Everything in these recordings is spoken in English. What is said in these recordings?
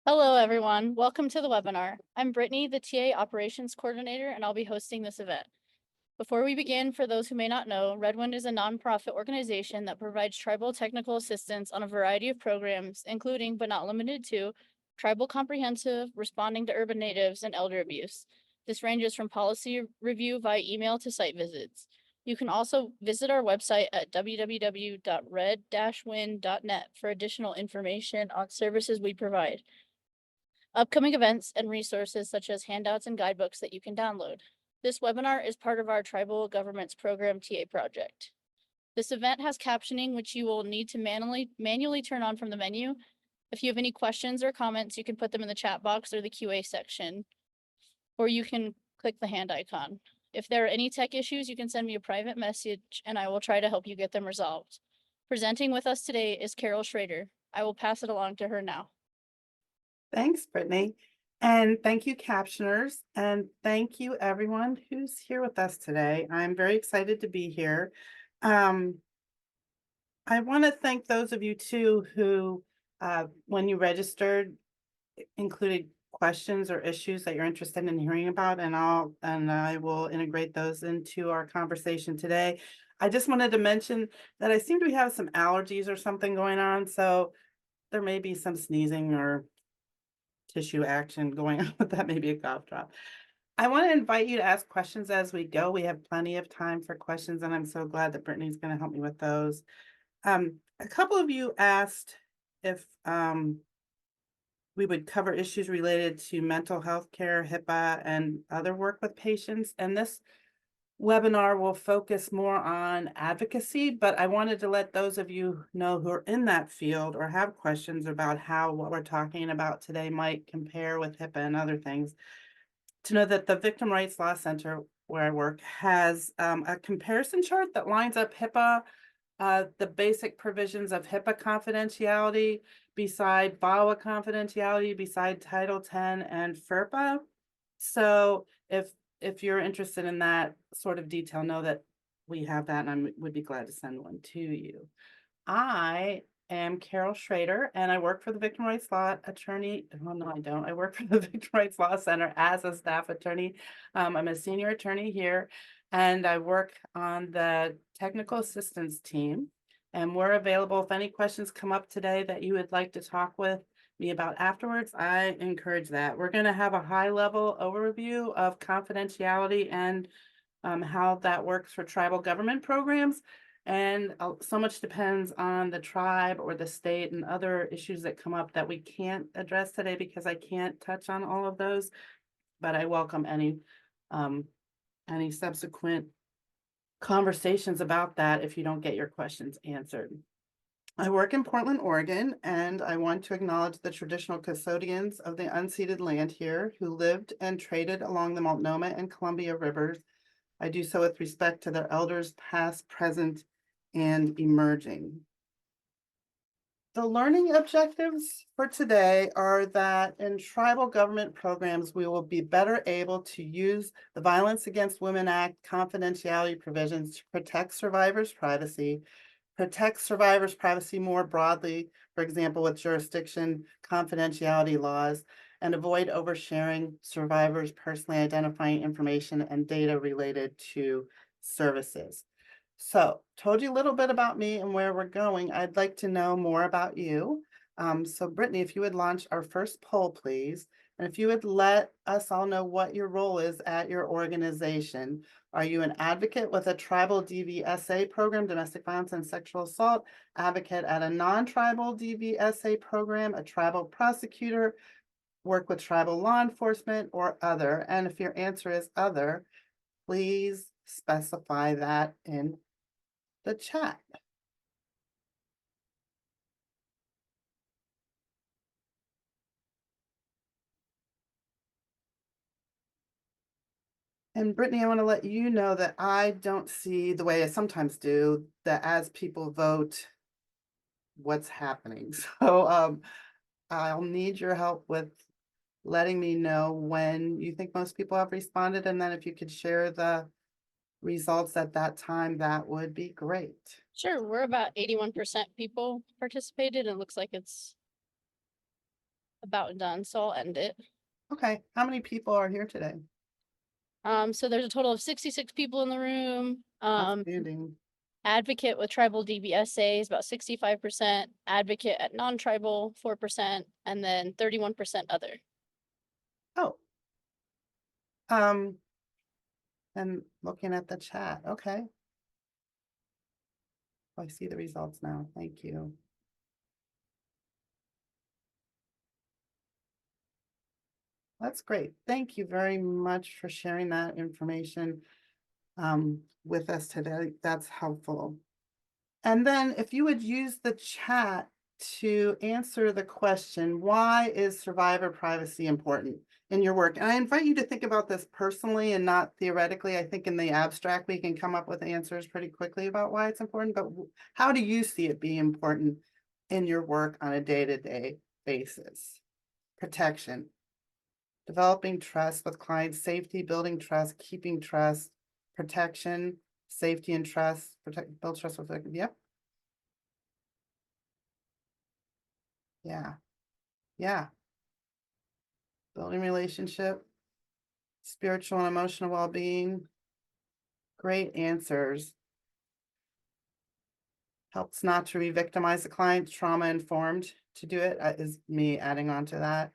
Hello, everyone. Welcome to the webinar. I'm Brittany, the TA Operations Coordinator, and I'll be hosting this event. Before we begin, for those who may not know, Redwind is a nonprofit organization that provides tribal technical assistance on a variety of programs, including but not limited to tribal comprehensive, responding to urban natives, and elder abuse. This ranges from policy review via email to site visits. You can also visit our website at www.red-win.net for additional information on services we provide, upcoming events, and resources such as handouts and guidebooks that you can download. This webinar is part of our Tribal Governments Program TA project. This event has captioning, which you will need to manually turn on from the menu. If you have any questions or comments, you can put them in the chat box or the QA section, or you can click the hand icon. If there are any tech issues, you can send me a private message and I will try to help you get them resolved. Presenting with us today is Schrader. I will pass it along to her now. Thanks, Brittany. And thank you, captioners. And thank you, everyone who's here with us today. I'm very excited to be here. I want to thank those of you, too, who, when you registered, included questions or issues that you're interested in hearing about, and I will integrate those into our conversation today. I just wanted to mention that I seem to have some allergies or something going on, so there may be some sneezing or tissue action going on, but that may be a cough drop. I want to invite you to ask questions as we go. We have plenty of time for questions, and I'm so glad that Brittany's going to help me with those. A couple of you asked if we would cover issues related to mental health care, HIPAA, and other work with patients. And this webinar will focus more on advocacy, but I wanted to let those of you know who are in that field or have questions about how what we're talking about today might compare with HIPAA and other things, to know that the Victim Rights Law Center, where I work, has a comparison chart that lines up HIPAA, the basic provisions of HIPAA confidentiality beside VAWA confidentiality, beside Title 10 and FERPA. So if you're interested in that sort of detail, know that we have that, and I would be glad to send one to you. I am Carol Schrader, and I work for the Victim Rights Law Attorney. Well, no, I don't. I work for the Victim Rights Law Center as a staff attorney. I'm a senior attorney here, and I work on the technical assistance team. And we're available if any questions come up today that you would like to talk with me about afterwards. I encourage that. We're going to have a high-level overview of confidentiality and how that works for tribal government programs. And so much depends on the tribe or the state and other issues that come up that we can't address today because I can't touch on all of those. But I welcome any subsequent conversations about that if you don't get your questions answered. I work in Portland, Oregon, and I want to acknowledge the traditional custodians of the unceded land here who lived and traded along the Multnomah and Columbia rivers. I do so with respect to their elders, past, present, and emerging. The learning objectives for today are that in tribal government programs, we will be better able to use the Violence Against Women Act confidentiality provisions to protect survivors' privacy, protect survivors' privacy more broadly, for example, with jurisdiction confidentiality laws, and avoid oversharing survivors' personally identifying information and data related to services. So, told you a little bit about me and where we're going. I'd like to know more about you. So Brittany, if you would launch our first poll, please. And if you would let us all know what your role is at your organization. Are you an advocate with a tribal DVSA program, domestic violence and sexual assault, advocate at a non-tribal DVSA program, a tribal prosecutor, work with tribal law enforcement, or other? And if your answer is other, please specify that in the chat. And Brittany, I want to let you know that I don't see the way I sometimes do, that as people vote, what's happening. So I'll need your help with letting me know when you think most people have responded. And then if you could share the results at that time, that would be great. Sure, we're about 81% people participated, and it looks like it's about done, so I'll end it. Okay, how many people are here today? So there's a total of 66 people in the room. Outstanding. Advocate with tribal DBSA is about 65%, advocate at non-tribal 4%, and then 31% other. Oh. And looking at the chat, okay. I see the results now, thank you. That's great. Thank you very much for sharing that information with us today. That's helpful. And then if you would use the chat to answer the question, why is survivor privacy important in your work? And I invite you to think about this personally and not theoretically. I think in the abstract, we can come up with answers pretty quickly about why it's important, but how do you see it being important in your work on a day-to-day basis? Protection, developing trust with clients, safety, building trust, keeping trust, protection, safety and trust, build trust with, yep. Yeah. Yeah. Building relationship, spiritual and emotional well-being. Great answers. Helps not to re-victimize the client, trauma informed to do it, is me adding on to that.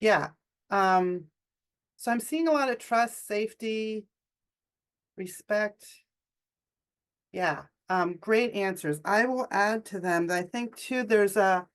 Yeah. So I'm seeing a lot of trust, safety, respect. Yeah. Great answers. I will add to them that I think too, there's a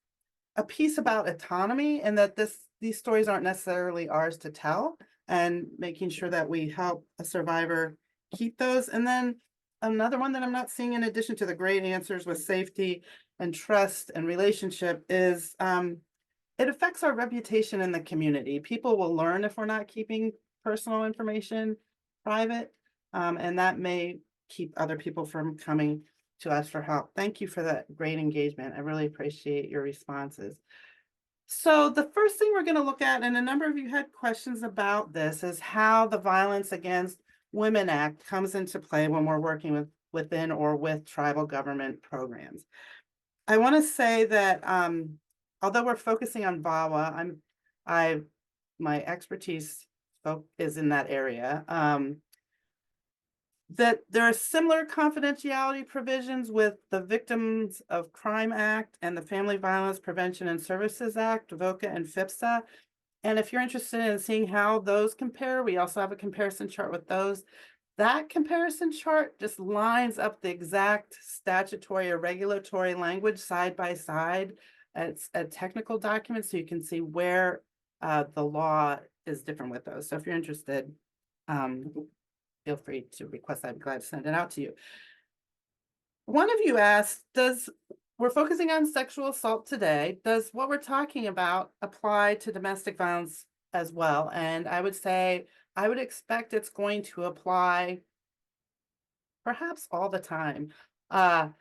piece about autonomy and that these stories aren't necessarily ours to tell, and making sure that we help a survivor keep those. And then another one that I'm not seeing in addition to the great answers with safety and trust and relationship is it affects our reputation in the community. People will learn if we're not keeping personal information private, and that may keep other people from coming to us for help. Thank you for that great engagement. I really appreciate your responses. So the first thing we're going to look at, and a number of you had questions about this, is how the Violence Against Women Act comes into play when we're working within or with tribal government programs. I want to say that although we're focusing on VAWA, my expertise is in that area. That there are similar confidentiality provisions with the Victims of Crime Act and the Family Violence Prevention and Services Act, VOCA and FIPSA. And if you're interested in seeing how those compare, we also have a comparison chart with those. That comparison chart just lines up the exact statutory or regulatory language side by side. It's a technical document, so you can see where the law is different with those. So if you're interested, feel free to request that. I'd be glad to send it out to you. One of you asked, we're focusing on sexual assault today. Does what we're talking about apply to domestic violence as well? And I would say, I would expect it's going to apply perhaps all the time. The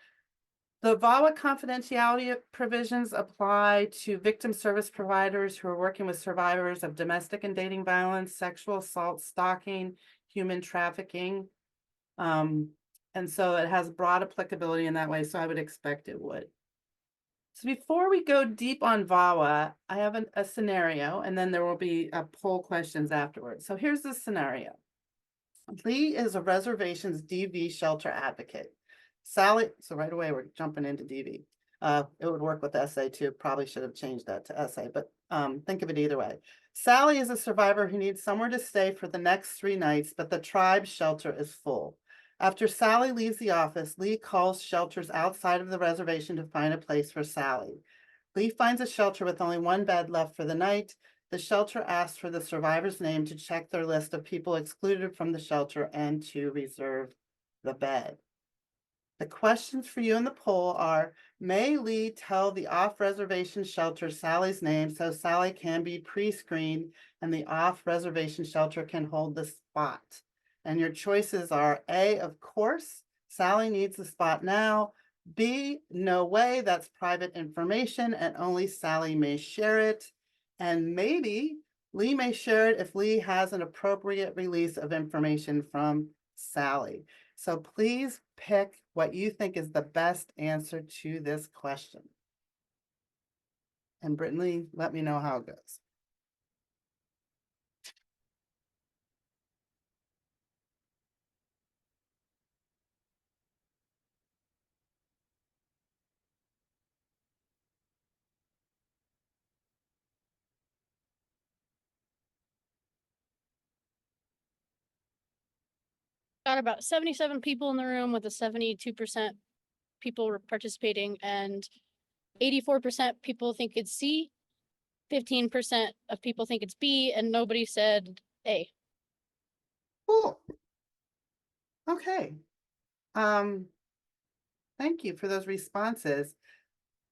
VAWA confidentiality provisions apply to victim service providers who are working with survivors of domestic and dating violence, sexual assault, stalking, human trafficking. And so it has broad applicability in that way, so I would expect it would. So before we go deep on VAWA, I have a scenario, and then there will be poll questions afterwards. So here's the scenario. Lee is a reservation's DV shelter advocate. Sally, so right away we're jumping into DV. It would work with SA too. Probably should have changed that to SA, but think of it either way. Sally is a survivor who needs somewhere to stay for the next 3 nights, but the tribe's shelter is full. After Sally leaves the office, Lee calls shelters outside of the reservation to find a place for Sally. Lee finds a shelter with only 1 bed left for the night. The shelter asks for the survivor's name to check their list of people excluded from the shelter and to reserve the bed. The questions for you in the poll are, may Lee tell the off-reservation shelter Sally's name so Sally can be pre-screened and the off-reservation shelter can hold the spot? And your choices are A, of course, Sally needs the spot now. B, no way, that's private information and only Sally may share it. And maybe Lee may share it if Lee has an appropriate release of information from Sally. So please pick what you think is the best answer to this question. And Brittany, let me know how it goes. Got about 77 people in the room with a 72% people participating, and 84% people think it's C, 15% of people think it's B, and nobody said A. Cool. Okay. Thank you for those responses.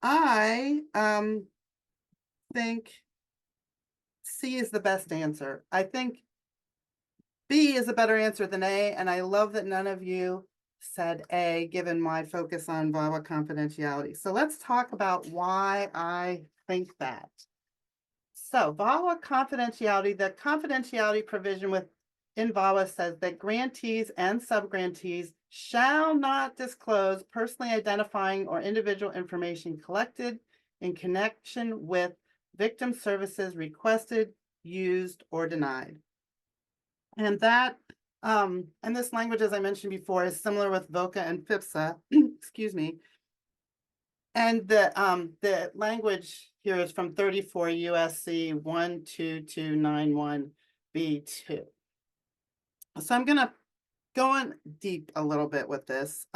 I think C is the best answer. I think B is a better answer than A, and I love that none of you said A, given my focus on VAWA confidentiality. So let's talk about why I think that. So VAWA confidentiality, the confidentiality provision in VAWA says that grantees and subgrantees shall not disclose personally identifying or individual information collected in connection with victim services requested, used, or denied. And that, and this language, as I mentioned before, is similar with VOCA and FIPSA, excuse me. And the language here is from 34 USC 12291B2. So I'm going to go in deep a little bit with this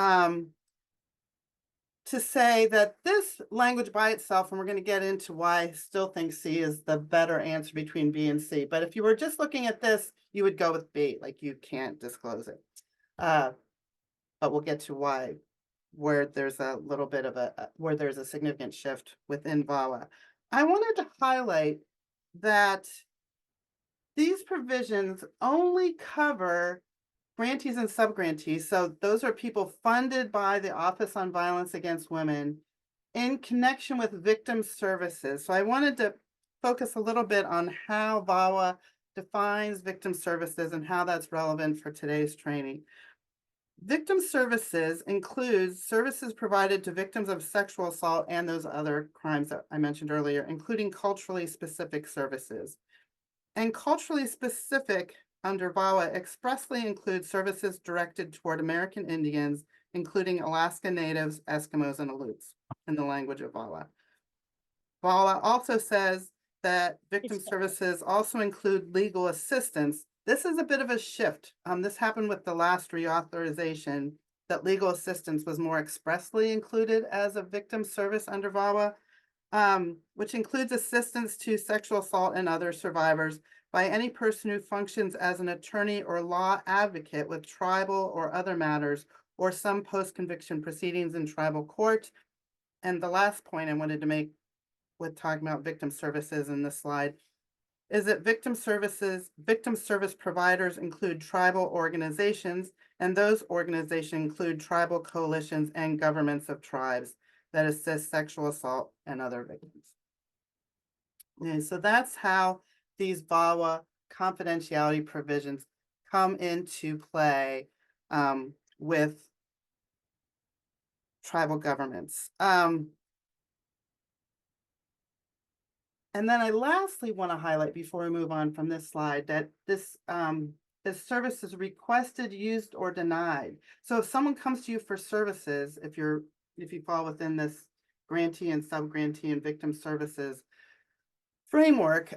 to say that this language by itself, and we're going to get into why I still think C is the better answer between B and C. But if you were just looking at this, you would go with B, like you can't disclose it. But we'll get to why, where there's a little bit of where there's a significant shift within VAWA. I wanted to highlight that these provisions only cover grantees and subgrantees. So those are people funded by the Office on Violence Against Women in connection with victim services. So I wanted to focus a little bit on how VAWA defines victim services and how that's relevant for today's training. Victim services includes services provided to victims of sexual assault and those other crimes that I mentioned earlier, including culturally specific services. And culturally specific under VAWA expressly includes services directed toward American Indians, including Alaska Natives, Eskimos, and Aleuts in the language of VAWA. VAWA also says that victim services also include legal assistance. This is a bit of a shift. This happened with the last reauthorization, that legal assistance was more expressly included as a victim service under VAWA, which includes assistance to sexual assault and other survivors by any person who functions as an attorney or law advocate with tribal or other matters, or some post-conviction proceedings in tribal court. And the last point I wanted to make with talking about victim services in this slide is that victim service providers include tribal organizations, and those organizations include tribal coalitions and governments of tribes that assist sexual assault and other victims. And so that's how these VAWA confidentiality provisions come into play with tribal governments. And then I lastly want to highlight before we move on from this slide that this service is requested, used, or denied. So if someone comes to you for services, if you fall within this grantee and subgrantee and victim services framework,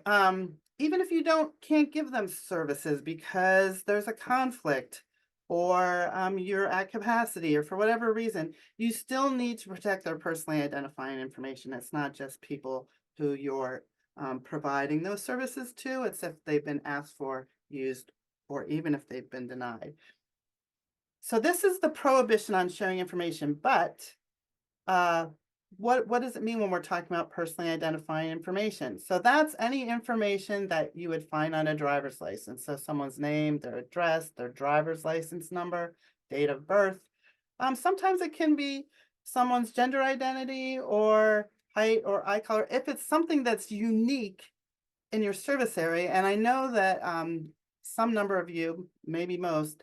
even if you can't give them services because there's a conflict or you're at capacity or for whatever reason, you still need to protect their personally identifying information. It's not just people who you're providing those services to. It's if they've been asked for, used, or even if they've been denied. So this is the prohibition on sharing information, but what does it mean when we're talking about personally identifying information? So that's any information that you would find on a driver's license. So someone's name, their address, their driver's license number, date of birth. Sometimes it can be someone's gender identity or height or eye color, if it's something that's unique in your service area. And I know that some number of you, maybe most,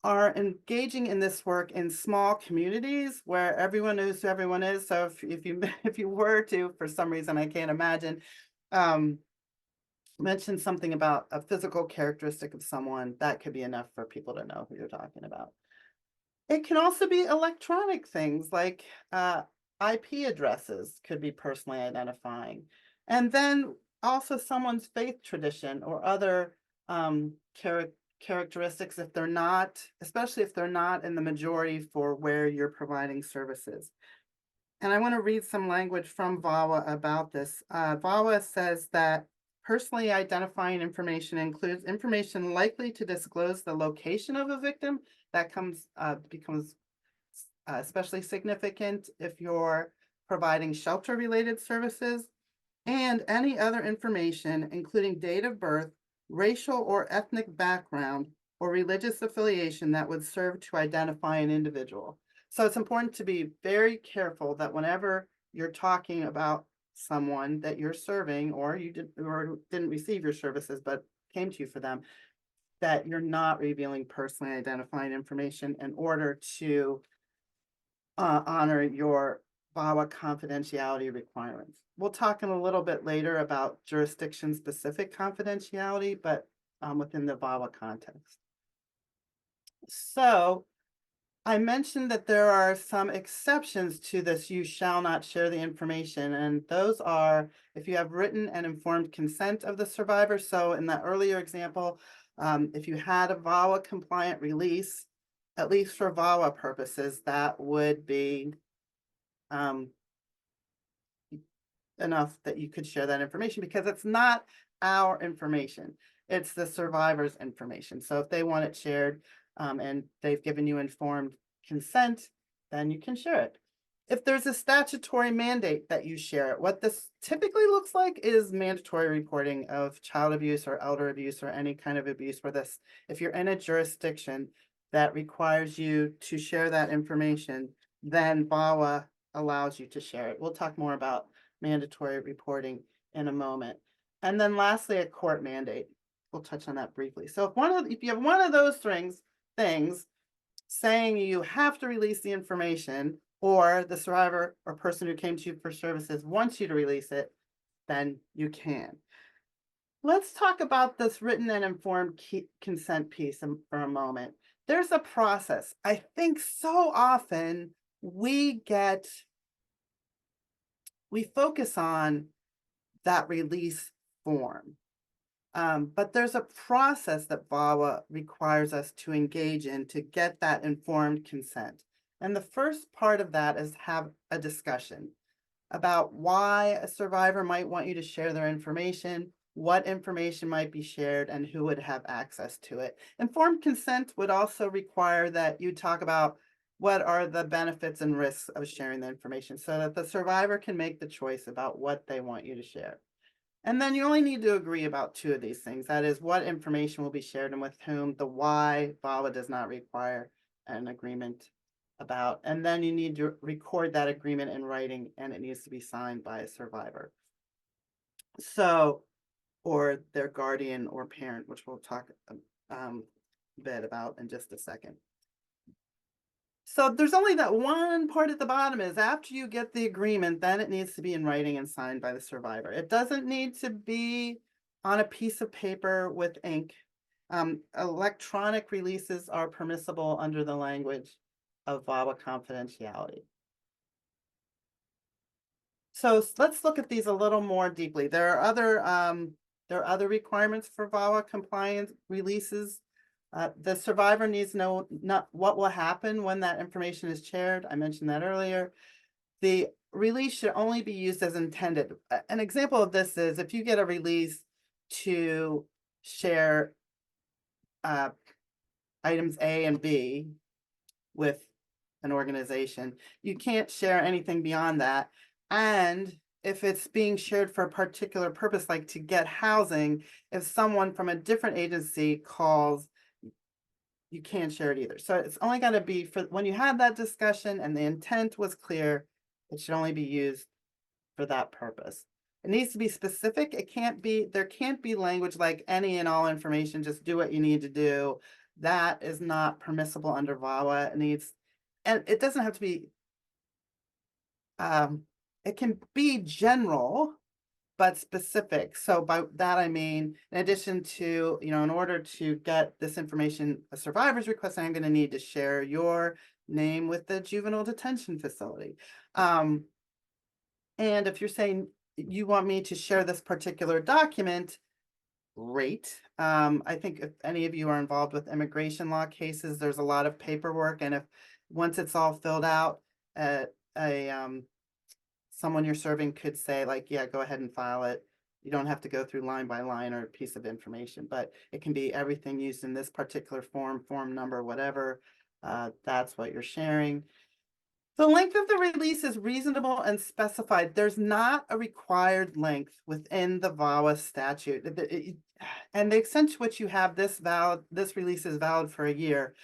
are engaging in this work in small communities where everyone knows who everyone is. So if you if you were to, for some reason I can't imagine, um, mention something about a physical characteristic of someone, that could be enough for people to know who you're talking about. It can also be electronic things like IP addresses could be personally identifying. And then also someone's faith tradition or other characteristics if they're not, especially if they're not in the majority for where you're providing services. And I want to read some language from VAWA about this. VAWA says that personally identifying information includes information likely to disclose the location of a victim. That becomes especially significant if you're providing shelter-related services, and any other information, including date of birth, racial or ethnic background, or religious affiliation that would serve to identify an individual. So it's important to be very careful that whenever you're talking about someone that you're serving or didn't receive your services but came to you for them, that you're not revealing personally identifying information in order to honor your VAWA confidentiality requirements. We'll talk in a little bit later about jurisdiction-specific confidentiality, but within the VAWA context. So I mentioned that there are some exceptions to this "you shall not share the information," and those are if you have written and informed consent of the survivor. So in that earlier example, if you had a VAWA compliant release, at least for VAWA purposes, that would be um, enough that you could share that information because it's not our information. It's the survivor's information. So if they want it shared and they've given you informed consent, then you can share it. If there's a statutory mandate that you share it, what this typically looks like is mandatory reporting of child abuse or elder abuse or any kind of abuse where this, if you're in a jurisdiction that requires you to share that information, then VAWA allows you to share it. We'll talk more about mandatory reporting in a moment. And then lastly, a court mandate. We'll touch on that briefly. So if you have one of those things saying you have to release the information, or the survivor or person who came to you for services wants you to release it, then you can. Let's talk about this written and informed consent piece for a moment. There's a process. I think so often we focus on that release form. But there's a process that VAWA requires us to engage in to get that informed consent. And the first part of that is have a discussion about why a survivor might want you to share their information, what information might be shared, and who would have access to it. Informed consent would also require that you talk about what are the benefits and risks of sharing the information so that the survivor can make the choice about what they want you to share. And then you only need to agree about two of these things. That is what information will be shared and with whom. The why, VAWA does not require an agreement about. And then you need to record that agreement in writing and it needs to be signed by a survivor. So, or their guardian or parent, which we'll talk a bit about in just a second. So there's only that one part at the bottom is after you get the agreement, then it needs to be in writing and signed by the survivor. It doesn't need to be on a piece of paper with ink. Electronic releases are permissible under the language of VAWA confidentiality. So let's look at these a little more deeply. There are other requirements for VAWA compliant releases. The survivor needs to know not what will happen when that information is shared. I mentioned that earlier. The release should only be used as intended. An example of this is if you get a release to share items A and B with an organization, you can't share anything beyond that. And if it's being shared for a particular purpose, like to get housing, if someone from a different agency calls, you can't share it either. So it's only got to be for when you had that discussion and the intent was clear, it should only be used for that purpose. It needs to be specific. There can't be language like any and all information, just do what you need to do. that is not permissible under VAWA. It needs, and it doesn't have to be, it can be general, but specific. So by that, I mean, in addition to, in order to get this information, a survivor's request, I'm going to need to share your name with the juvenile detention facility. And if you're saying you want me to share this particular document, great. I think if any of you are involved with immigration law cases, there's a lot of paperwork, and if once it's all filled out, someone you're serving could say, like, yeah, go ahead and file it. You don't have to go through line by line or a piece of information, but it can be everything used in this particular form number, whatever. That's what you're sharing. The length of the release is reasonable and specified. There's not a required length within the VAWA statute. And the extent to which you have this release is valid for a year,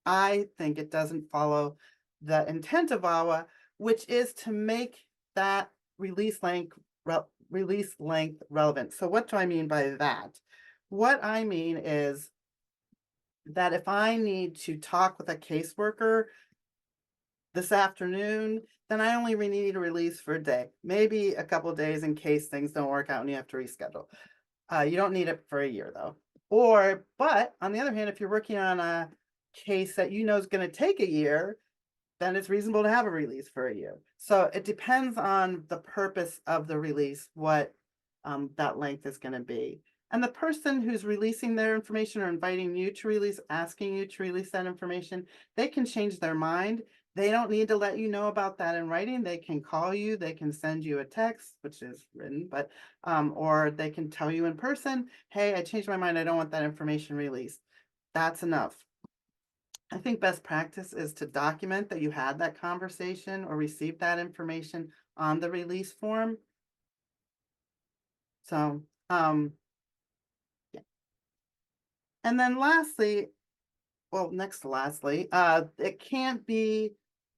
I think it doesn't follow the intent of VAWA, which is to make that release length relevant. So what do I mean by that? What I mean is that if I need to talk with a caseworker this afternoon, then I only need a release for a day, maybe a couple of days in case things don't work out and you have to reschedule. You don't need it for a year though. But on the other hand, if you're working on a case that you know is going to take a year, then it's reasonable to have a release for a year. So it depends on the purpose of the release, what that length is going to be. And the person who's releasing their information or inviting you to release, asking you to release that information, they can change their mind. They don't need to let you know about that in writing. They can call you, they can send you a text, which is written, but or they can tell you in person, hey, I changed my mind, I don't want that information released. That's enough. I think best practice is to document that you had that conversation or received that information on the release form. So, yeah. And then lastly, well, next to lastly, it can't be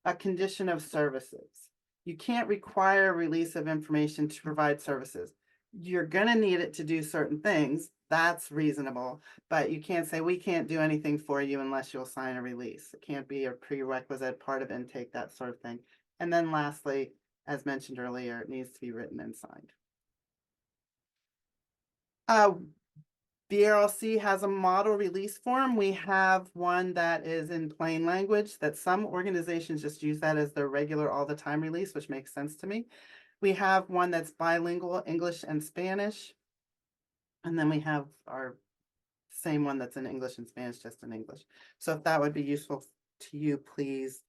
a condition of services. You can't require release of information to provide services. You're going to need it to do certain things. That's reasonable, but you can't say we can't do anything for you unless you'll sign a release. It can't be a prerequisite part of intake, that sort of thing. And then lastly, as mentioned earlier, it needs to be written and signed. BRLC has a model release form. We have one that is in plain language that some organizations just use that as their regular all the time release, which makes sense to me. We have one that's bilingual, English and Spanish. And then we have our same one that's in English and Spanish, just in English. So if that would be useful to you, please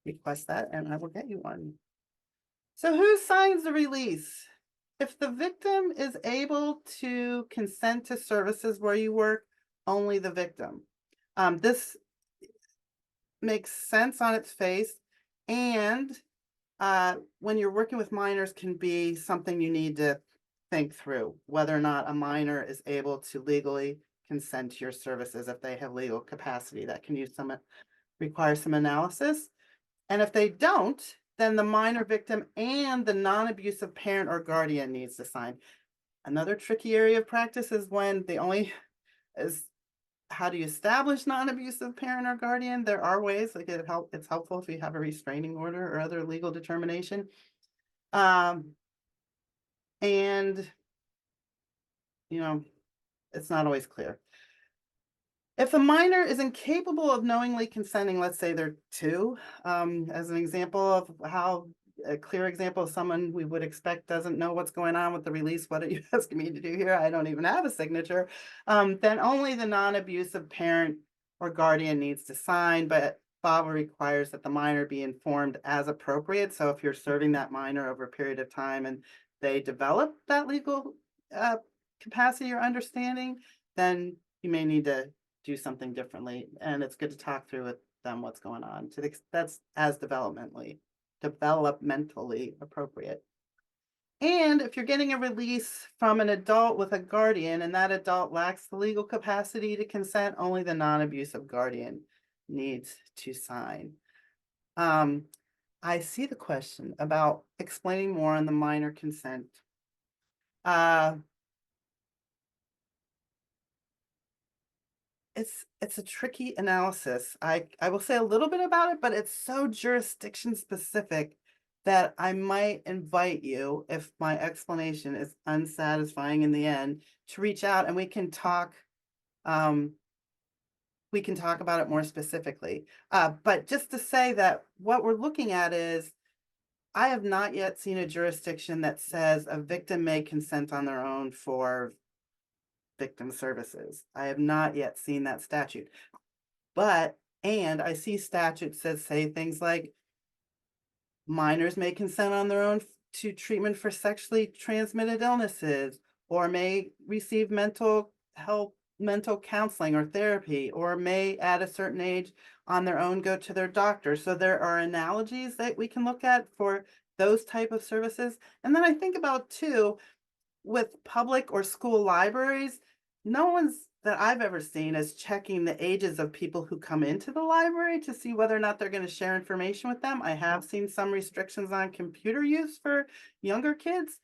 request that and I will get you one. So who signs the release? If the victim is able to consent to services where you work, only the victim. This makes sense on its face, and when you're working with minors can be something you need to think through, whether or not a minor is able to legally consent to your services. If they have legal capacity, that can require some analysis. And if they don't, then the minor victim and the non-abusive parent or guardian needs to sign. Another tricky area of practice is when how do you establish non-abusive parent or guardian? There are ways, like it's helpful if you have a restraining order or other legal determination. And it's not always clear. If a minor is incapable of knowingly consenting, let's say they're 2, as an example of how a clear example of someone we would expect doesn't know what's going on with the release. What are you asking me to do here? I don't even have a signature. Then only the non-abusive parent or guardian needs to sign, but VAWA requires that the minor be informed as appropriate. So if you're serving that minor over a period of time and they develop that legal capacity or understanding, then you may need to do something differently. And it's good to talk through with them what's going on. That's as developmentally appropriate. And if you're getting a release from an adult with a guardian and that adult lacks the legal capacity to consent, only the non-abusive guardian needs to sign. I see the question about explaining more on the minor consent. it's a tricky analysis. I will say a little bit about it, but it's so jurisdiction specific that I might invite you, if my explanation is unsatisfying in the end, to reach out and um, we can talk about it more specifically. But just to say that what we're looking at is, I have not yet seen a jurisdiction that says a victim may consent on their own for victim services. I have not yet seen that statute. And I see statutes that say things like minors may consent on their own to treatment for sexually transmitted illnesses, or may receive mental counseling or therapy, or may at a certain age on their own go to their doctor. So there are analogies that we can look at for those type of services. And then I think about too, with public or school libraries, no one's that I've ever seen is checking the ages of people who come into the library to see whether or not they're going to share information with them. I have seen some restrictions on computer use for younger kids.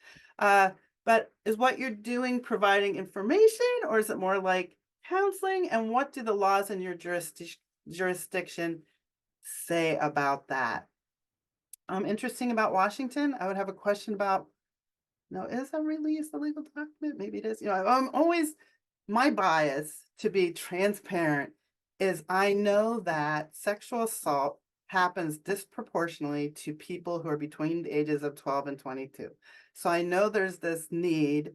But is what you're doing providing information, or is it more like counseling? And what do the laws in your jurisdiction say about that? Interesting about Washington, I would have a question about, now, is a release a legal document? Maybe it is. I'm always, my bias to be transparent is I know that sexual assault happens disproportionately to people who are between the ages of 12 and 22. So I know there's this need,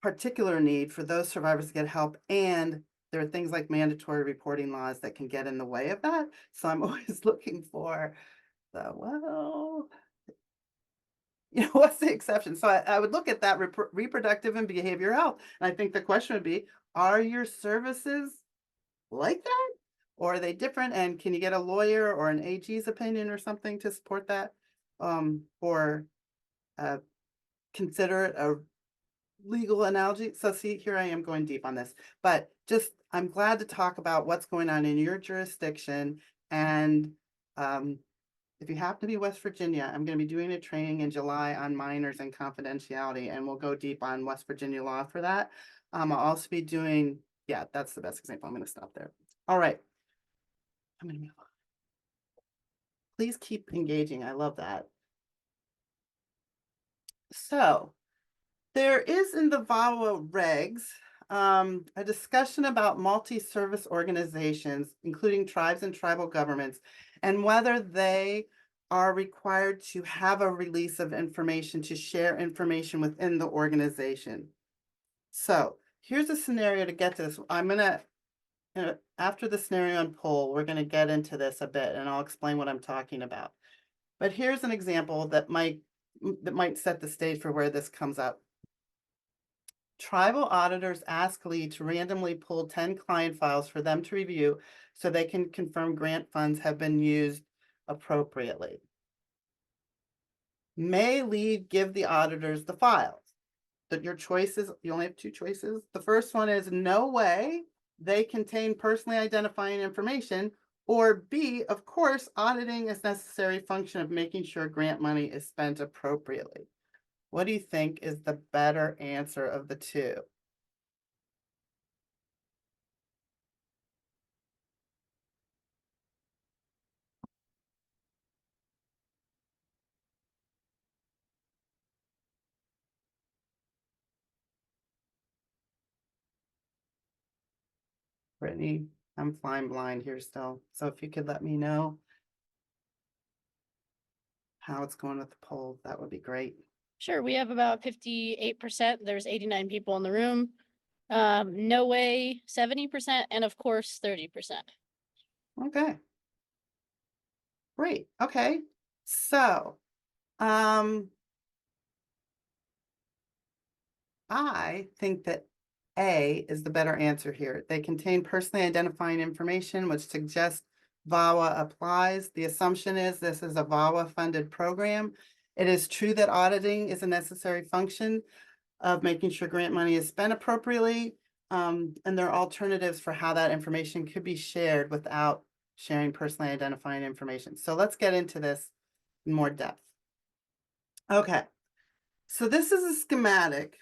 particular need for those survivors to get help, and there are things like mandatory reporting laws that can get in the way of that. So I'm always looking for what's the exception? So I would look at that reproductive and behavioral health. And I think the question would be, are your services like that? Or are they different? And can you get a lawyer or an AG's opinion or something to support that? Or consider it a legal analogy. So see, here I am going deep on this, but just, I'm glad to talk about what's going on in your jurisdiction. And if you happen to be West Virginia, I'm going to be doing a training in July on minors and confidentiality, and we'll go deep on West Virginia law for that. I'll also be doing, yeah, that's the best example. I'm going to stop there. All right. I'm going to move on. Please keep engaging. I love that. So there is in the VAWA regs a discussion about multi-service organizations, including tribes and tribal governments, and whether they are required to have a release of information to share information within the organization. So here's a scenario to get to this. I'm gonna, after the scenario and poll, we're gonna get into this a bit, and I'll explain what I'm talking about. But here's an example that might set the stage for where this comes up. Tribal auditors ask Lee to randomly pull 10 client files for them to review so they can confirm grant funds have been used appropriately. May Lee give the auditors the files? That your choices, you only have two choices. The first one is no way, they contain personally identifying information, or B, of course, auditing is necessary function of making sure grant money is spent appropriately. What do you think is the better answer of the two? Brittany, I'm flying blind here still. So if you could let me know how it's going with the poll, that would be great. Sure, we have about 58%. There's 89 people in the room. No way, 70%, and of course, 30%. Okay. Great. Okay. So, I think that A is the better answer here. They contain personally identifying information, which suggests VAWA applies. The assumption is this is a VAWA funded program. It is true that auditing is a necessary function of making sure grant money is spent appropriately. And there are alternatives for how that information could be shared without sharing personally identifying information. So let's get into this in more depth. Okay, so this is a schematic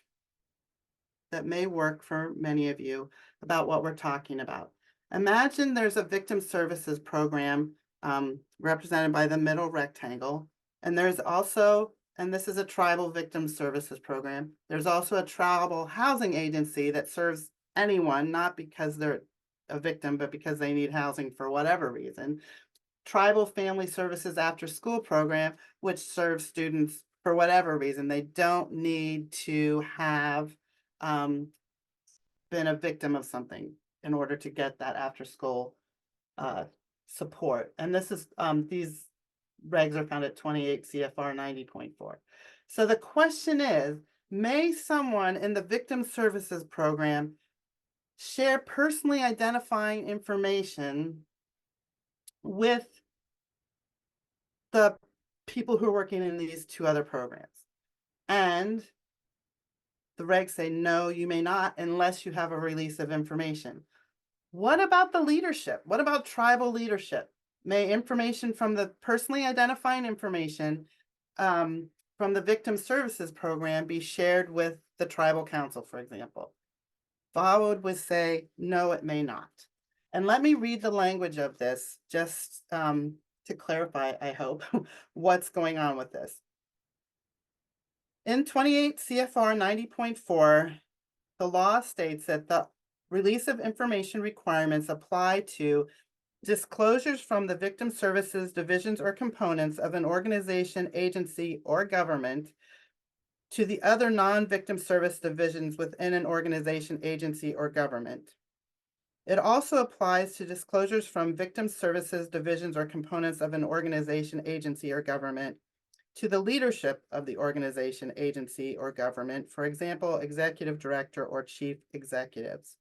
that may work for many of you about what we're talking about. Imagine there's a victim services program represented by the middle rectangle, and there's also, and this is a tribal victim services program, there's also a tribal housing agency that serves anyone, not because they're a victim, but because they need housing for whatever reason. Tribal Family Services After School Program, which serves students for whatever reason. They don't need to have been a victim of something in order to get that after school support. And this is these regs are found at 28 CFR 90.4. So the question is, may someone in the victim services program share personally identifying information with the people who are working in these two other programs? And the regs say, no, you may not unless you have a release of information. What about the leadership? What about tribal leadership? May information from the personally identifying information from the victim services program be shared with the tribal council, for example? VAWA would say, no, it may not. And let me read the language of this just to clarify, I hope, what's going on with this. In 28 CFR 90.4, the law states that the release of information requirements apply to disclosures from the victim services divisions or components of an organization, agency, or government to the other non-victim service divisions within an organization, agency, or government. It also applies to disclosures from victim services divisions or components of an organization, agency, or government to the leadership of the organization, agency, or government, for example, executive director or chief executives.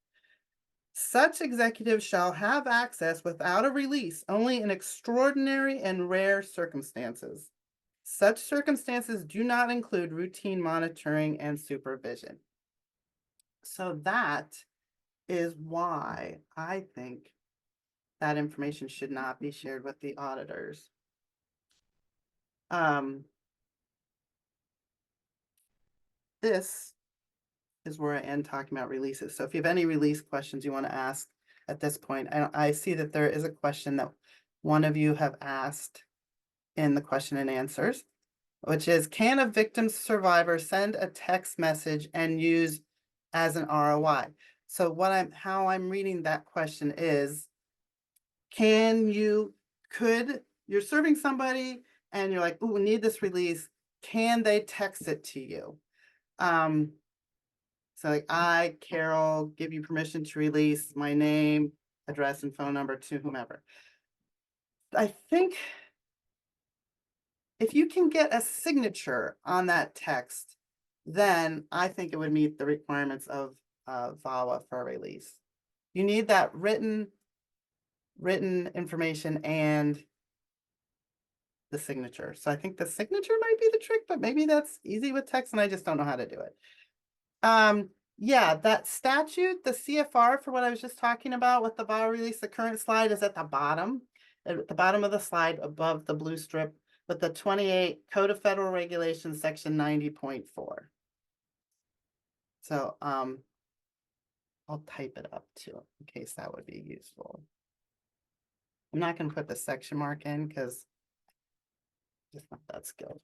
Such executives shall have access without a release only in extraordinary and rare circumstances. Such circumstances do not include routine monitoring and supervision. So that is why I think that information should not be shared with the auditors. This is where I end talking about releases. So if you have any release questions you want to ask at this point, I see that there is a question that one of you have asked in the question and answers, which is, can a victim survivor send a text message and use as an ROI? So how I'm reading that question is, you're serving somebody and you're like, oh, we need this release. Can they text it to you? So like, I, Carol, give you permission to release my name, address, and phone number to whomever. I think if you can get a signature on that text, then I think it would meet the requirements of VAWA for a release. You need that written information and the signature. So I think the signature might be the trick, but maybe that's easy with text and I just don't know how to do it. Yeah, that statute, the CFR for what I was just talking about with the VAWA release, the current slide is at the bottom of the slide above the blue strip with the 28 Code of Federal Regulations, section 90.4. So I'll type it up too, in case that would be useful. I'm not going to put the section mark in because I'm just not that skilled.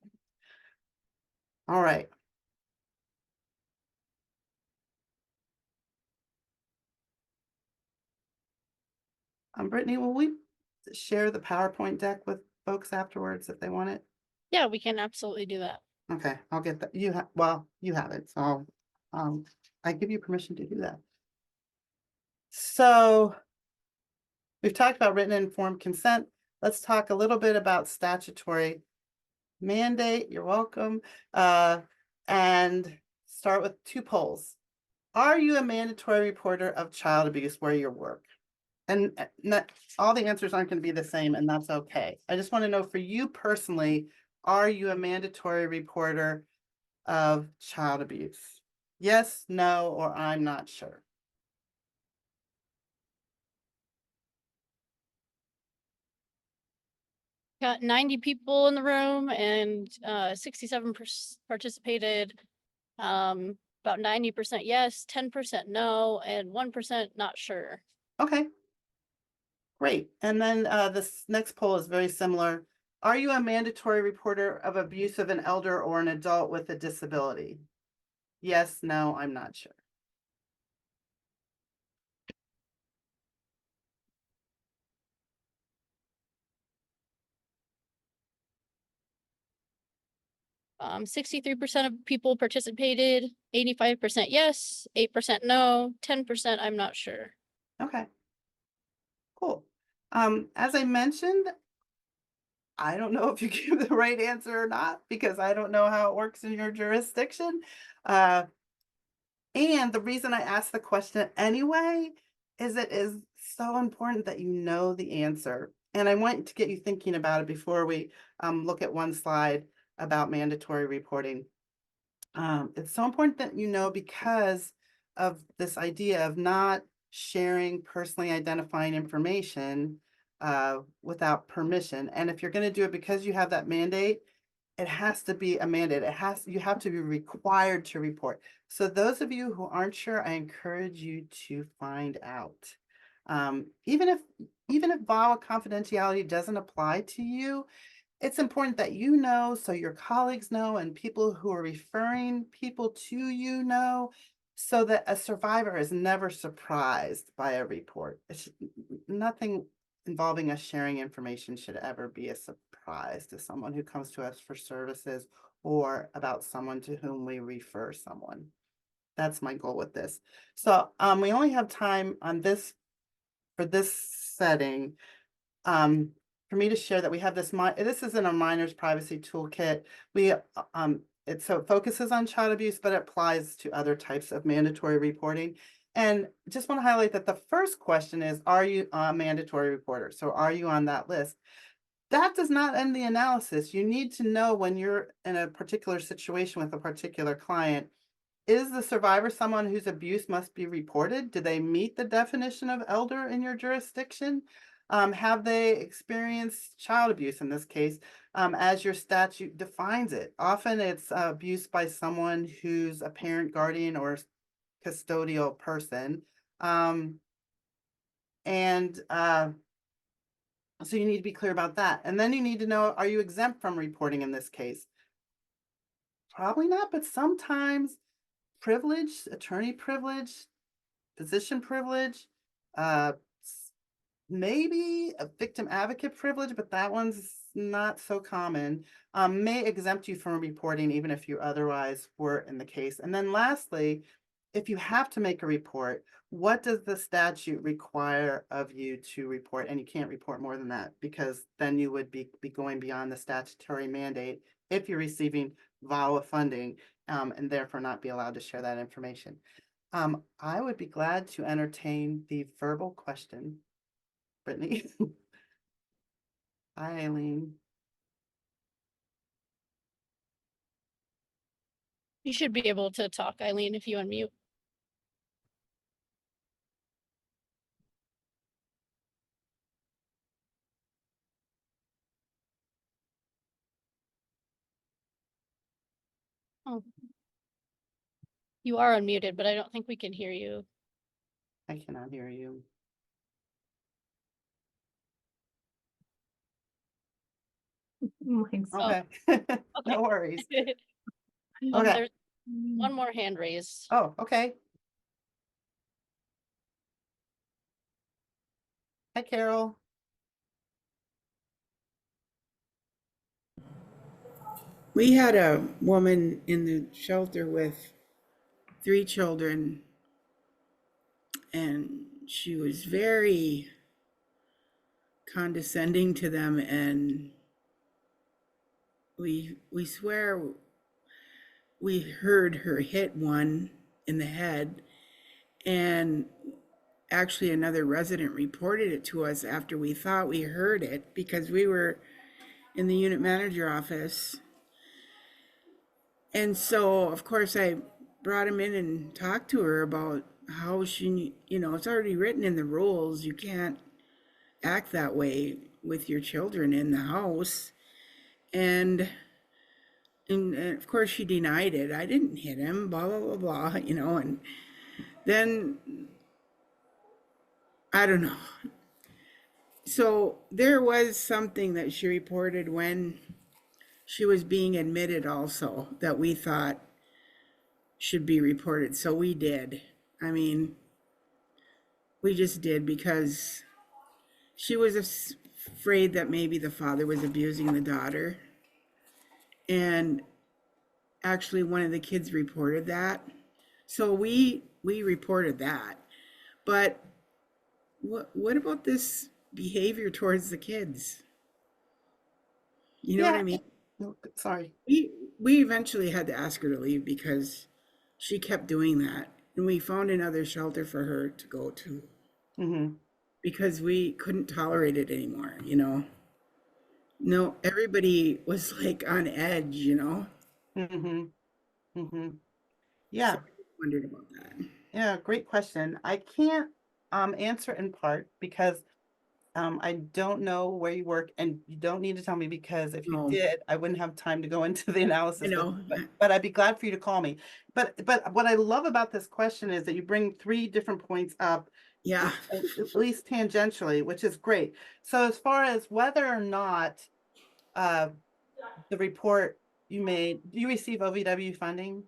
All right. Brittany, will we share the PowerPoint deck with folks afterwards if they want it? Yeah, we can absolutely do that. Okay, I'll get that. You have it, so I give you permission to do that. So we've talked about written and informed consent. Let's talk a little bit about statutory mandate. You're welcome. And start with 2 polls. Are you a mandatory reporter of child abuse where you work? And all the answers aren't going to be the same, and that's okay. I just want to know for you personally, are you a mandatory reporter of child abuse? Yes, no, or I'm not sure. Got 90 people in the room and 67 participated. about 90% yes, 10% no, and 1% not sure. Okay, great. And then this next poll is very similar. Are you a mandatory reporter of abuse of an elder or an adult with a disability? Yes, no, I'm not sure. 63% of people participated, 85% yes, 8% no, 10% I'm not sure. Okay, cool. As I mentioned, I don't know if you give the right answer or not because I don't know how it works in your jurisdiction. Uh, and the reason I asked the question anyway is it is so important that you know the answer. And I want to get you thinking about it before we look at one slide about mandatory reporting. It's so important that you know because of this idea of not sharing personally identifying information without permission. And if you're going to do it because you have that mandate, it has to be a mandate. You have to be required to report. So those of you who aren't sure, I encourage you to find out. Even if VAWA confidentiality doesn't apply to you, it's important that you know, so your colleagues know, and people who are referring people to you know, so that a survivor is never surprised by a report. Nothing involving us sharing information should ever be a surprise to someone who comes to us for services or about someone to whom we refer someone. That's my goal with this. So we only have time on this for this setting. For me to share that we have this is in a minor's privacy toolkit. It focuses on child abuse, but it applies to other types of mandatory reporting. And just want to highlight that the first question is, are you a mandatory reporter? So are you on that list? That does not end the analysis. You need to know when you're in a particular situation with a particular client, is the survivor someone whose abuse must be reported? Do they meet the definition of elder in your jurisdiction? Have they experienced child abuse in this case, as your statute defines it? Often it's abuse by someone who's a parent, guardian, or custodial person. So you need to be clear about that. And then you need to know, are you exempt from reporting in this case? Probably not, but sometimes privilege, attorney privilege, physician privilege, uh, maybe a victim advocate privilege, but that one's not so common, may exempt you from reporting even if you otherwise were in the case. And then lastly, if you have to make a report, what does the statute require of you to report? And you can't report more than that because then you would be going beyond the statutory mandate if you're receiving VAWA funding and therefore not be allowed to share that information. I would be glad to entertain the verbal question. Brittany. Hi, Eileen. You should be able to talk, Eileen, if you unmute. Oh. You are unmuted, but I don't think we can hear you. I cannot hear you. Okay. No worries. Okay. There's one more hand raised. Oh, okay. Hi, Carol. We had a woman in the shelter with 3 children, and she was very condescending to them, and we swear we heard her hit one in the head, and actually another resident reported it to us after we thought we heard it because we were in the unit manager office. And so, of course, I brought him in and talked to her about how she, it's already written in the rules. You can't act that way with your children in the house. And And of course she denied it. I didn't hit him, blah, blah, blah, blah, you know, and then I don't know. So there was something that she reported when she was being admitted also that we thought should be reported. So we did. I mean, we just did because she was afraid that maybe the father was abusing the daughter. And actually one of the kids reported that. So we reported that. But what about this behavior towards the kids? You know what I mean? No, sorry. We eventually had to ask her to leave because she kept doing that. And we found another shelter for her to go to Mm-hmm. because we couldn't tolerate it anymore, you know. No, everybody was like on edge, you know. Mm-hmm. Mm-hmm. So Yeah. I just wondered about that. Yeah, great question. I can't answer in part because I don't know where you work, and you don't need to tell me because if you No, did, I wouldn't have time to go into the I analysis with know. you, but I'd be glad for you to call me. But what I love about this question is that you bring three different points up, Yeah. at least tangentially, which is great. So as far as whether or not uh the report you made, do you receive OVW funding?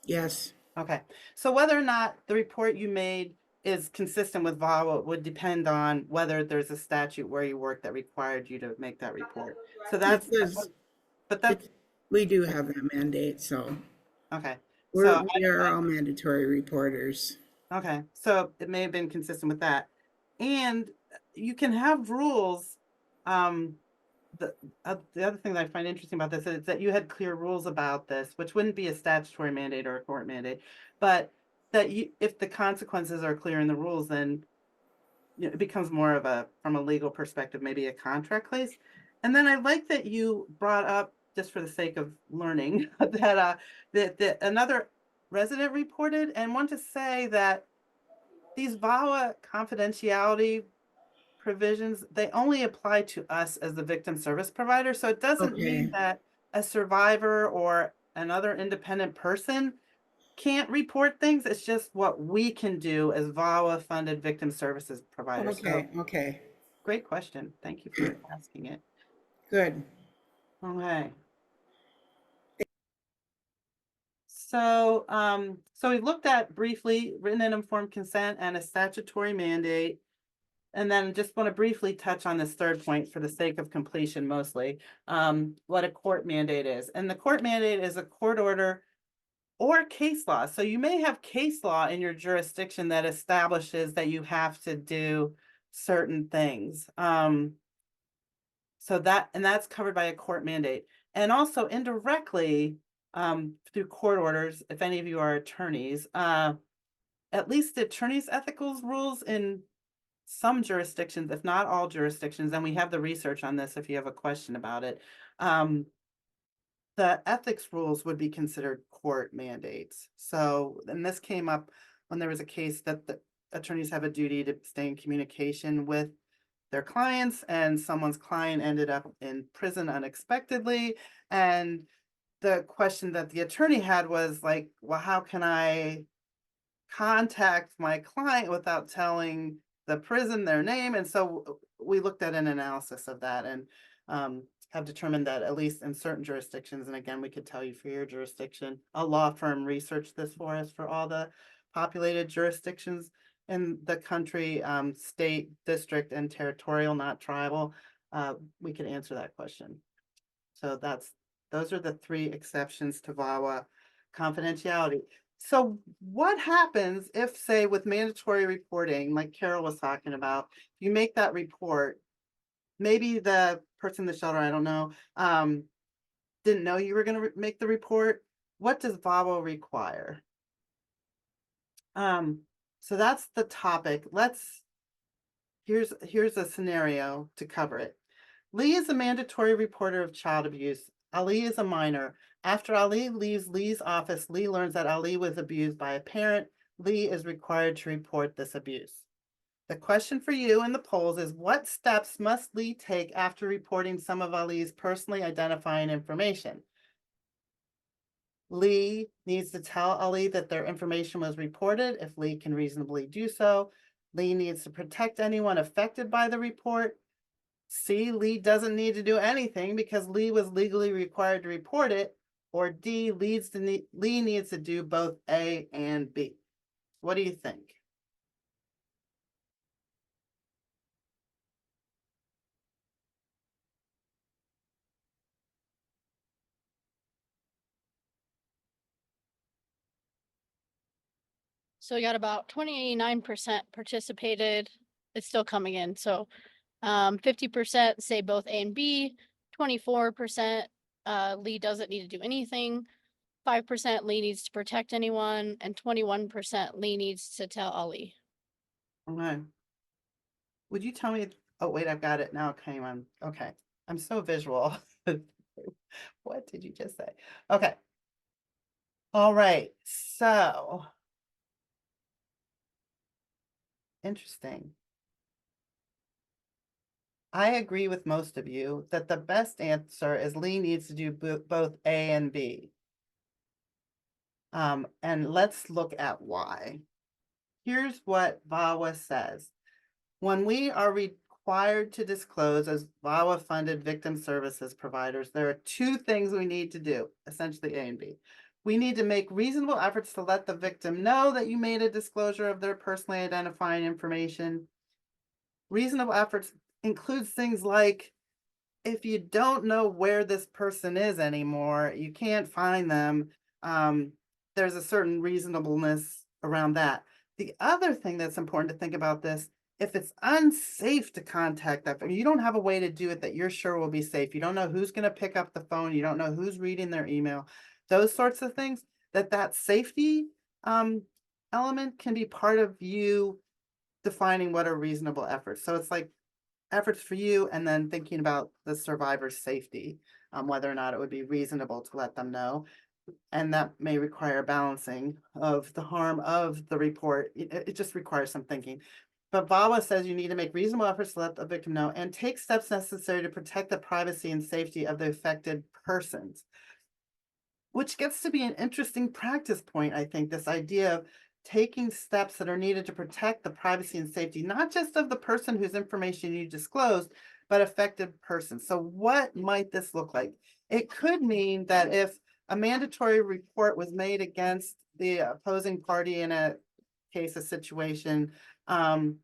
Yes. Okay, so whether or not the report you made is consistent with VAWA would depend on whether there's a statute where you work that required you to make that report. So It that's, does. but that's, We do have that mandate, so okay. we're So, we are all mandatory reporters. okay, so it may have been consistent with that. And you can have rules. Um, the other thing that I find interesting about this is that you had clear rules about this, which wouldn't be a statutory mandate or a court mandate, but that you, if the consequences are clear in the rules, then it becomes more of a, from a legal perspective, maybe a contract case. And then I like that you brought up, just for the sake of learning, that another resident reported, and want to say that these VAWA confidentiality provisions, they only apply to us as the victim service provider. So it doesn't mean Okay. that a survivor or another independent person can't report things. It's just what we can do as VAWA funded victim services providers. So Okay. Okay. great question. Thank you for asking it. Good. Okay. So we looked at briefly written and informed consent and a statutory mandate. And then just want to briefly touch on this third point for the sake of completion mostly, what a court mandate is. And the court mandate is a court order or case law. So you may have case law in your jurisdiction that establishes that you have to do certain things. So that's covered by a court mandate. And also indirectly, through court orders, if any of you are attorneys, at least the attorney's ethical rules in some jurisdictions, if not all jurisdictions, and we have the research on this if you have a question about it, the ethics rules would be considered court mandates. So, and this came up when there was a case that the attorneys have a duty to stay in communication with their clients, and someone's client ended up in prison unexpectedly. And the question that the attorney had was like, well, how can I contact my client without telling the prison their name? And so we looked at an analysis of that, and have determined that at least in certain jurisdictions, and again, we could tell you for your jurisdiction, a law firm researched this for us for all the populated jurisdictions in the country, state, district, and territorial, not tribal. We could answer that question. So those are the three exceptions to VAWA confidentiality. So what happens if, say, with mandatory reporting, like Carol was talking about, you make that report, maybe the person in the shelter, I don't know, didn't know you were going to make the report. What does VAWA require? So that's the topic. Here's a scenario to cover it. Lee is a mandatory reporter of child abuse. Ali is a minor. After Ali leaves Lee's office, Lee learns that Ali was abused by a parent. Lee is required to report this abuse. The question for you in the polls is, what steps must Lee take after reporting some of Ali's personally identifying information? Lee needs to tell Ali that their information was reported if Lee can reasonably do so. Lee needs to protect anyone affected by the report. C, Lee doesn't need to do anything because Lee was legally required to report it. Or D, Lee needs to do both A and B. What do you think? So we got about 29% participated. It's still coming in. So 50% say both A and B, 24% Lee doesn't need to do anything, 5% Lee needs to protect anyone, and 21% Lee needs to tell Ali. Okay. Would you tell me? Oh, wait, I've got it now. It came on. Okay. I'm so visual. What did you just say? Okay. All right. So interesting. I agree with most of you that the best answer is Lee needs to do both A and B. And let's look at why. Here's what VAWA says. When we are required to disclose as VAWA-funded victim services providers, there are two things we need to do, essentially A and B. We need to make reasonable efforts to let the victim know that you made a disclosure of their personally identifying information. Reasonable efforts includes things like, if you don't know where this person is anymore, you can't find them, there's a certain reasonableness around that. The other thing that's important to think about this, if it's unsafe to contact them, you don't have a way to do it that you're sure will be safe. You don't know who's going to pick up the phone. You don't know who's reading their email. Those sorts of things, that safety element can be part of you defining what are reasonable efforts. So it's like efforts for you and then thinking about the survivor's safety, whether or not it would be reasonable to let them know. And that may require balancing of the harm of the report. It just requires some thinking. But VAWA says you need to make reasonable efforts to let the victim know and take steps necessary to protect the privacy and safety of the affected persons. Which gets to be an interesting practice point, I think, this idea of taking steps that are needed to protect the privacy and safety, not just of the person whose information you disclosed, but affected persons. So what might this look like? It could mean that if a mandatory report was made against the opposing party in a case, a situation, the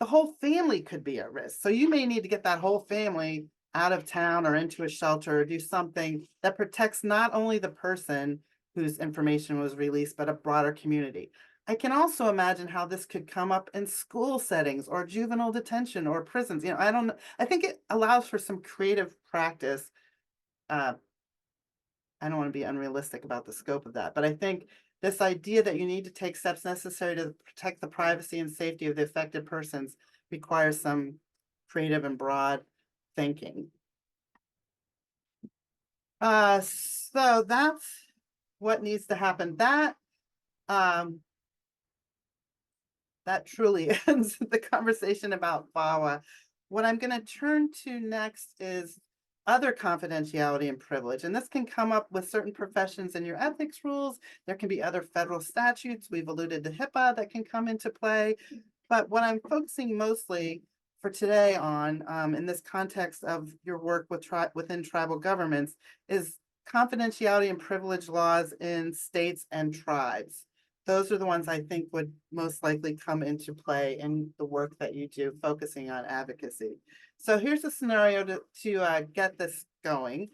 whole family could be at risk. So you may need to get that whole family out of town or into a shelter or do something that protects not only the person whose information was released, but a broader community. I can also imagine how this could come up in school settings or juvenile detention or prisons. I don't know. I think it allows for some creative practice. I don't want to be unrealistic about the scope of that, but I think this idea that you need to take steps necessary to protect the privacy and safety of the affected persons requires some creative and broad thinking. So that's what needs to happen. That truly ends the conversation about VAWA. What I'm going to turn to next is other confidentiality and privilege. And this can come up with certain professions in your ethics rules. There can be other federal statutes. We've alluded to HIPAA that can come into play. But what I'm focusing mostly for today on, in this context of your work within tribal governments, is confidentiality and privilege laws in states and tribes. Those are the ones I think would most likely come into play in the work that you do, focusing on advocacy. So here's a scenario to get this going.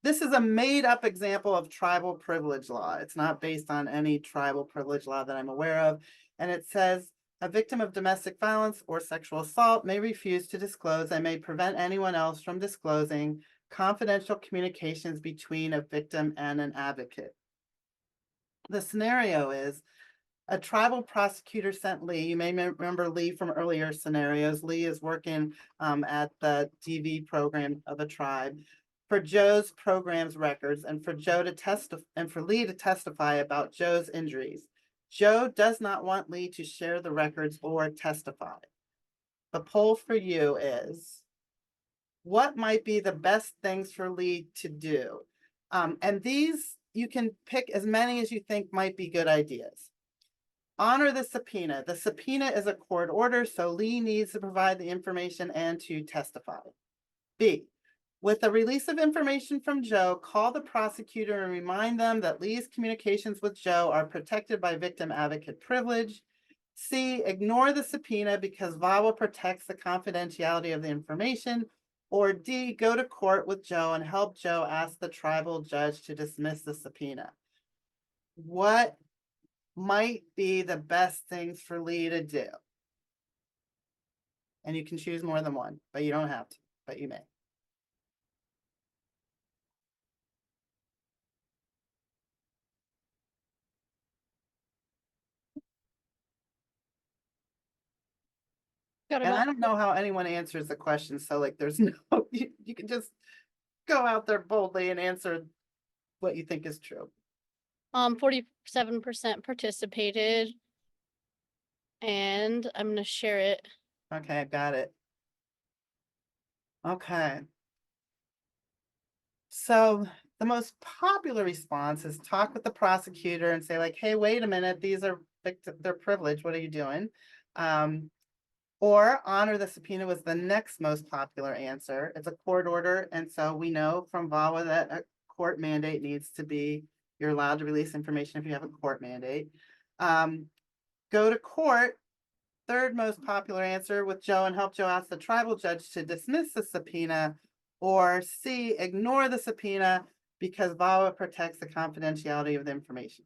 This is a made-up example of tribal privilege law. It's not based on any tribal privilege law that I'm aware of. And it says, a victim of domestic violence or sexual assault may refuse to disclose and may prevent anyone else from disclosing confidential communications between a victim and an advocate. The scenario is a tribal prosecutor sent Lee. You may remember Lee from earlier scenarios. Lee is working at the DV program of a tribe for Joe's program's records and for Lee to testify about Joe's injuries. Joe does not want Lee to share the records or testify. The poll for you is, what might be the best things for Lee to do? And these you can pick as many as you think might be good ideas. Honor the subpoena. The subpoena is a court order, so Lee needs to provide the information and to testify. B, with the release of information from Joe, call the prosecutor and remind them that Lee's communications with Joe are protected by victim advocate privilege. C, ignore the subpoena because VAWA protects the confidentiality of the information. Or D, go to court with Joe and help Joe ask the tribal judge to dismiss the subpoena. What might be the best things for Lee to do? And you can choose more than one, but you don't have to, but you may. Got And I about don't know how anyone answers the question, so like there's no, you can just go out there boldly and answer what you think is true. 47% participated. And I'm gonna share it. Okay, I got it. Okay. So the most popular response is talk with the prosecutor and say like, hey, wait a minute, these are they're privileged. What are you doing? Or honor the subpoena was the next most popular answer. It's a court order. And so we know from VAWA that a court mandate needs to be, you're allowed to release information if you have a court mandate. Go to court, third most popular answer with Joe and help Joe ask the tribal judge to dismiss the subpoena. Or C, ignore the subpoena because VAWA protects the confidentiality of the information.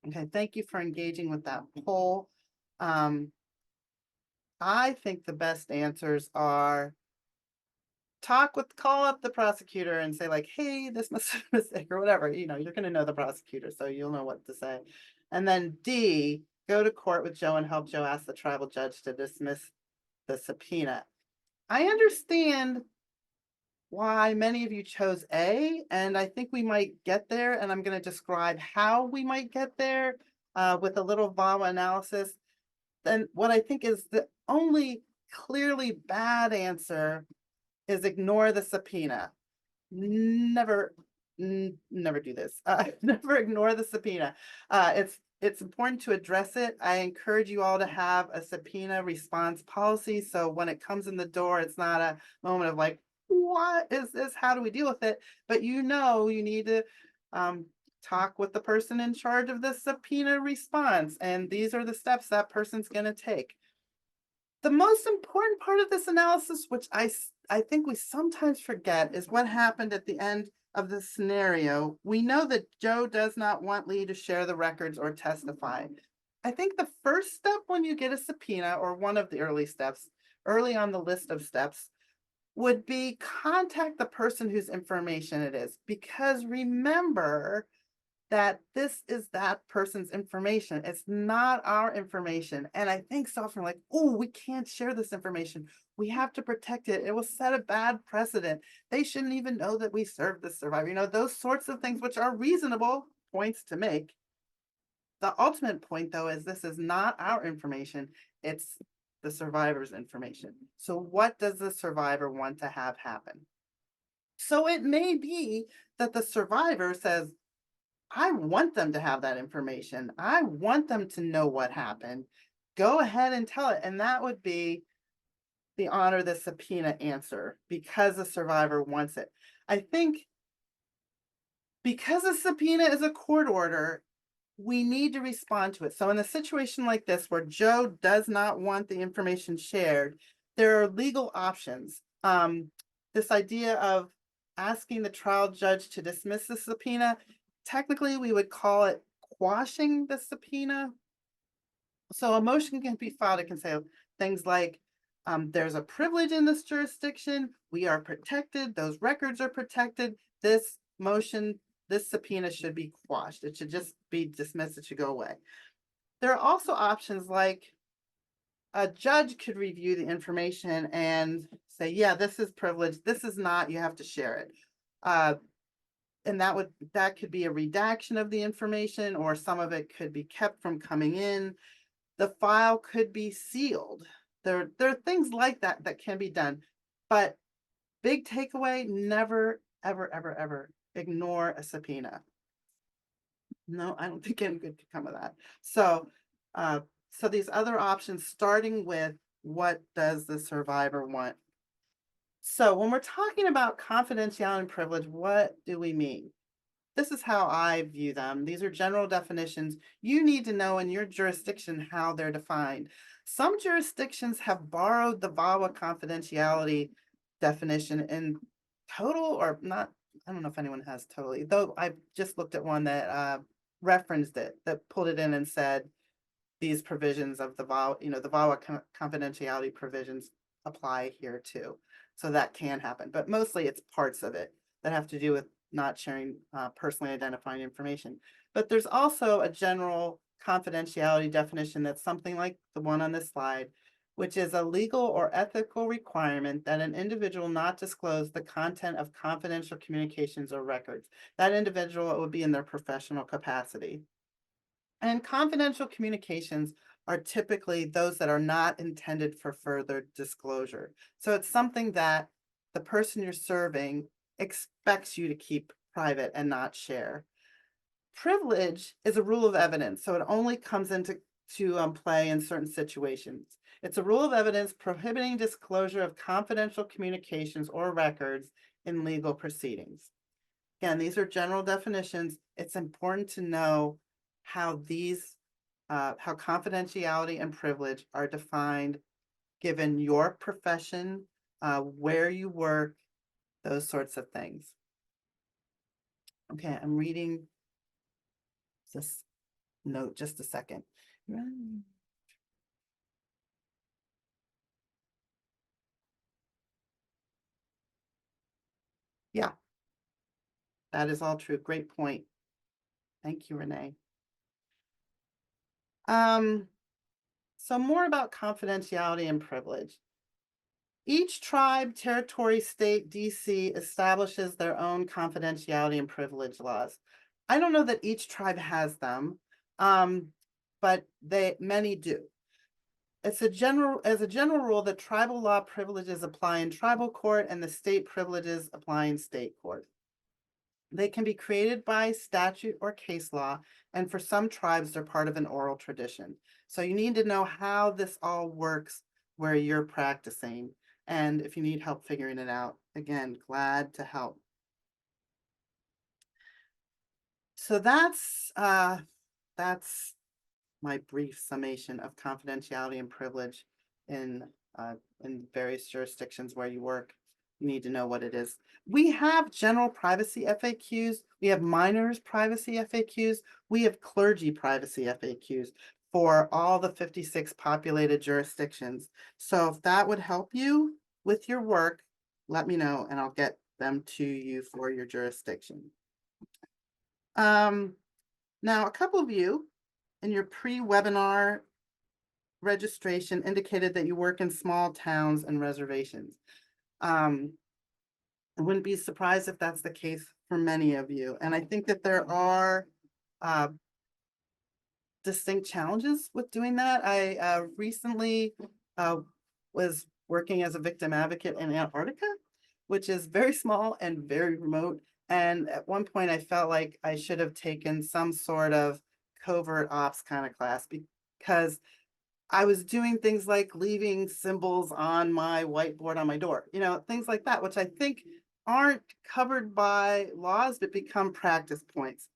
Okay, thank you for engaging with that poll. I think the best answers are call up the prosecutor and say like, hey, this must have been a mistake or whatever, you know, you're going to know the prosecutor, so you'll know what to say. And then D, go to court with Joe and help Joe ask the tribal judge to dismiss the subpoena. I understand why many of you chose A, and I think we might get there, and I'm going to describe how we might get there with a little VAWA analysis. Then what I think is the only clearly bad answer is ignore the subpoena. Never do this. Never ignore the subpoena. It's important to address it. I encourage you all to have a subpoena response policy. So when it comes in the door, it's not a moment of like, what is this? How do we deal with it? But you know, you need to talk with the person in charge of the subpoena response. And these are the steps that person's going to take. The most important part of this analysis, which I think we sometimes forget, is what happened at the end of the scenario. We know that Joe does not want Lee to share the records or testify. I think the first step when you get a subpoena, or one of the early steps, early on the list of steps, would be contact the person whose information it is. Because remember that this is that person's information. It's not our information. And I think so often like, oh, we can't share this information. We have to protect it. It will set a bad precedent. They shouldn't even know that we served the survivor. You know, those sorts of things, which are reasonable points to make. The ultimate point, though, is this is not our information. It's the survivor's information. So what does the survivor want to have happen? So it may be that the survivor says, I want them to have that information. I want them to know what happened. Go ahead and tell it. And that would be the honor the subpoena answer because the survivor wants it. I think because a subpoena is a court order, we need to respond to it. So in a situation like this, where Joe does not want the information shared, there are legal options. This idea of asking the trial judge to dismiss the subpoena, technically we would call it quashing the subpoena. So a motion can be filed. It can say things like, there's a privilege in this jurisdiction. We are protected. Those records are protected. This motion, this subpoena should be quashed. It should just be dismissed. It should go away. There are also options like a judge could review the information and say, yeah, this is privileged. This is not, you have to share it. And that could be a redaction of the information, or some of it could be kept from coming in. The file could be sealed. There are things like that that can be done. But big takeaway, never, ever, ever, ever ignore a subpoena. No, I don't think any good could come of that. So, so these other options, starting with what does the survivor want? So when we're talking about confidentiality and privilege, what do we mean? This is how I view them. These are general definitions. You need to know in your jurisdiction how they're defined. Some jurisdictions have borrowed the VAWA confidentiality definition in total or not. I don't know if anyone has totally, though I just looked at one that referenced it, that pulled it in and said, these provisions of the VAWA, the VAWA confidentiality provisions apply here too. So that can happen, but mostly it's parts of it that have to do with not sharing personally identifying information. But there's also a general confidentiality definition that's something like the one on this slide, which is a legal or ethical requirement that an individual not disclose the content of confidential communications or records. That individual would be in their professional capacity. And confidential communications are typically those that are not intended for further disclosure. So it's something that the person you're serving expects you to keep private and not share. Privilege is a rule of evidence, so it only comes into play in certain situations. It's a rule of evidence prohibiting disclosure of confidential communications or records in legal proceedings. Again, these are general definitions. It's important to know how these, how confidentiality and privilege are defined given your profession, where you work, those sorts of things. Okay, I'm reading this note just a second. Yeah, that is all true. Great point. Thank you, Renee. So more about confidentiality and privilege. Each tribe, territory, state, DC establishes their own confidentiality and privilege laws. I don't know that each tribe has them, but many do. As a general rule, the tribal law privileges apply in tribal court and the state privileges apply in state court. They can be created by statute or case law, and for some tribes, they're part of an oral tradition. So you need to know how this all works where you're practicing. And if you need help figuring it out, again, glad to help. So that's my brief summation of confidentiality and privilege in various jurisdictions where you work. You need to know what it is. We have general privacy FAQs. We have minors privacy FAQs. We have clergy privacy FAQs for all the 56 populated jurisdictions. So if that would help you with your work, let me know and I'll get them to you for your jurisdiction. Now, a couple of you in your pre-webinar registration indicated that you work in small towns and reservations. I wouldn't be surprised if that's the case for many of you. And I think that there are distinct challenges with doing that. I recently was working as a victim advocate in Antarctica, which is very small and very remote. And at one point I felt like I should have taken some sort of covert ops kind of class because I was doing things like leaving symbols on my whiteboard on my door, things like that, which I think aren't covered by laws, but become practice points.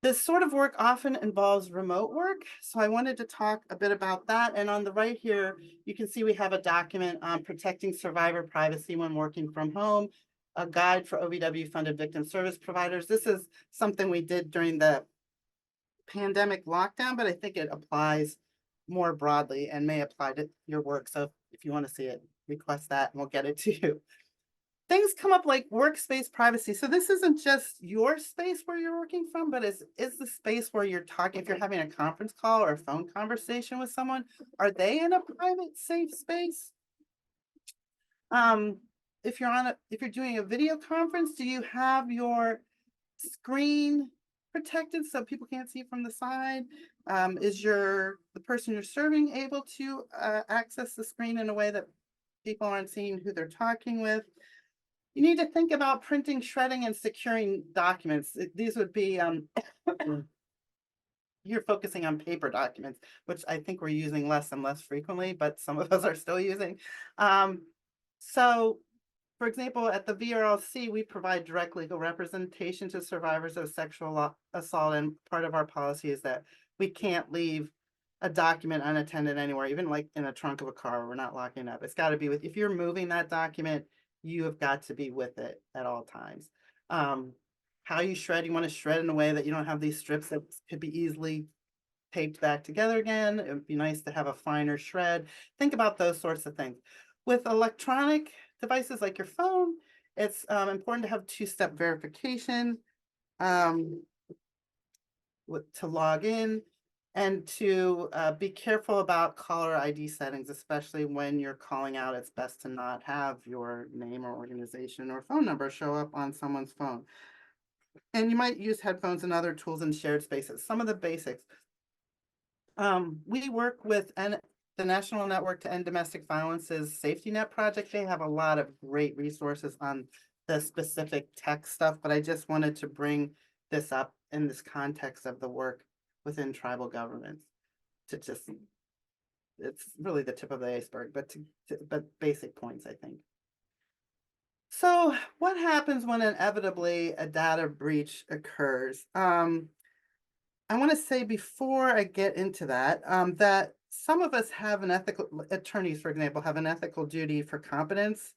This sort of work often involves remote work. So I wanted to talk a bit about that. And on the right here, you can see we have a document on protecting survivor privacy when working from home, a guide for OVW funded victim service providers. This is something we did during the pandemic lockdown, but I think it applies more broadly and may apply to your work. So if you want to see it, request that and we'll get it to you. Things come up like workspace privacy. So this isn't just your space where you're working from, but is the space where you're talking, if you're having a conference call or a phone conversation with someone, are they in a private, safe space? If you're doing a video conference, do you have your screen protected so people can't see from the side? Is the person you're serving able to access the screen in a way that people aren't seeing who they're talking with? You need to think about printing, shredding, and securing documents. These would be, you're focusing on paper documents, which I think we're using less and less frequently, but some of us are still using. So for example, at the VRLC, we provide direct legal representation to survivors of sexual assault, and part of our policy is that we can't leave a document unattended anywhere, even like in a trunk of a car. We're not locking up. It's got to be with, if you're moving that document, you have got to be with it at all times. How you shred, you want to shred in a way that you don't have these strips that could be easily taped back together again. It would be nice to have a finer shred. Think about those sorts of things. With electronic devices like your phone, it's important to have two-step verification to log in, and to be careful about caller ID settings, especially when you're calling out. It's best to not have your name or organization or phone number show up on someone's phone. And you might use headphones and other tools in shared spaces. Some of the basics. We work with the National Network to End Domestic Violence's Safety Net project. They have a lot of great resources on the specific tech stuff, but I just wanted to bring this up in this context of the work within tribal governments to just, it's really the tip of the iceberg, but but basic points, I think. So what happens when inevitably a data breach occurs? I want to say before I get into that, that some of us have an ethical, attorneys, for example, have an ethical duty for competence.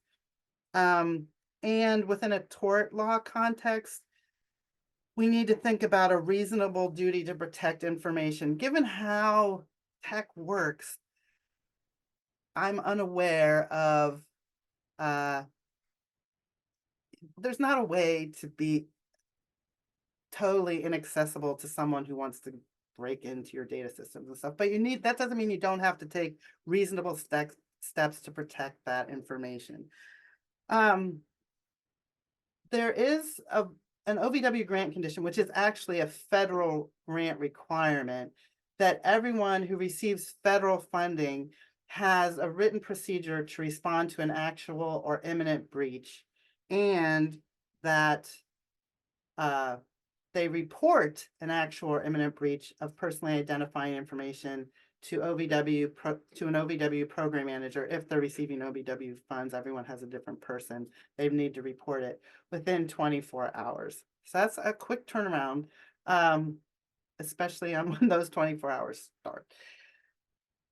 And within a tort law context, we need to think about a reasonable duty to protect information. Given how tech works, I'm unaware of, there's not a way to be totally inaccessible to someone who wants to break into your data systems and stuff. But you need, that doesn't mean you don't have to take reasonable steps to protect that information. There is an OVW grant condition, which is actually a federal grant requirement, that everyone who receives federal funding has a written procedure to respond to an actual or imminent breach, and that they report an actual or imminent breach of personally identifying information to an OVW program manager. If they're receiving OVW funds, everyone has a different person. They need to report it within 24 hours. So that's a quick turnaround, especially on when those 24 hours start.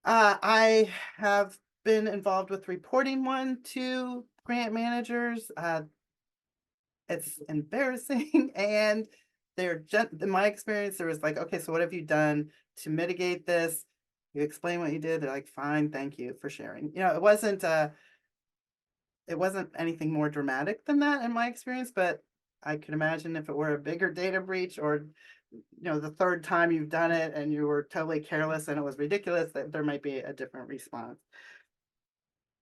I have been involved with reporting one to grant managers. It's embarrassing, and in my experience, there was like, okay, so what have you done to mitigate this? You explain what you did. They're like, fine, thank you for sharing. You know, it wasn't anything more dramatic than that in my experience, but I could imagine if it were a bigger data breach, or, you know, the third time you've done it and you were totally careless and it was ridiculous, that there might be a different response.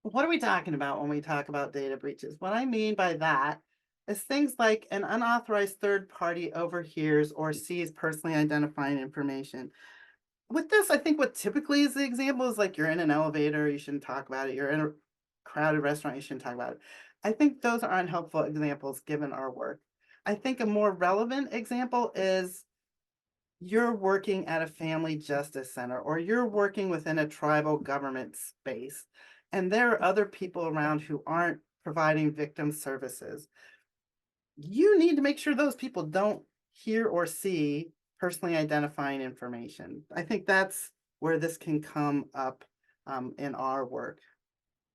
What are we talking about when we talk about data breaches? What I mean by that is things like an unauthorized third party overhears or sees personally identifying information. With this, I think what typically is the example is like, you're in an elevator, you shouldn't talk about it. You're in a crowded restaurant, you shouldn't talk about it. I think those are unhelpful examples given our work. I think a more relevant example is you're working at a family justice center, or you're working within a tribal government space, and there are other people around who aren't providing victim services. You need to make sure those people don't hear or see personally identifying information. I think that's where this can come up in our work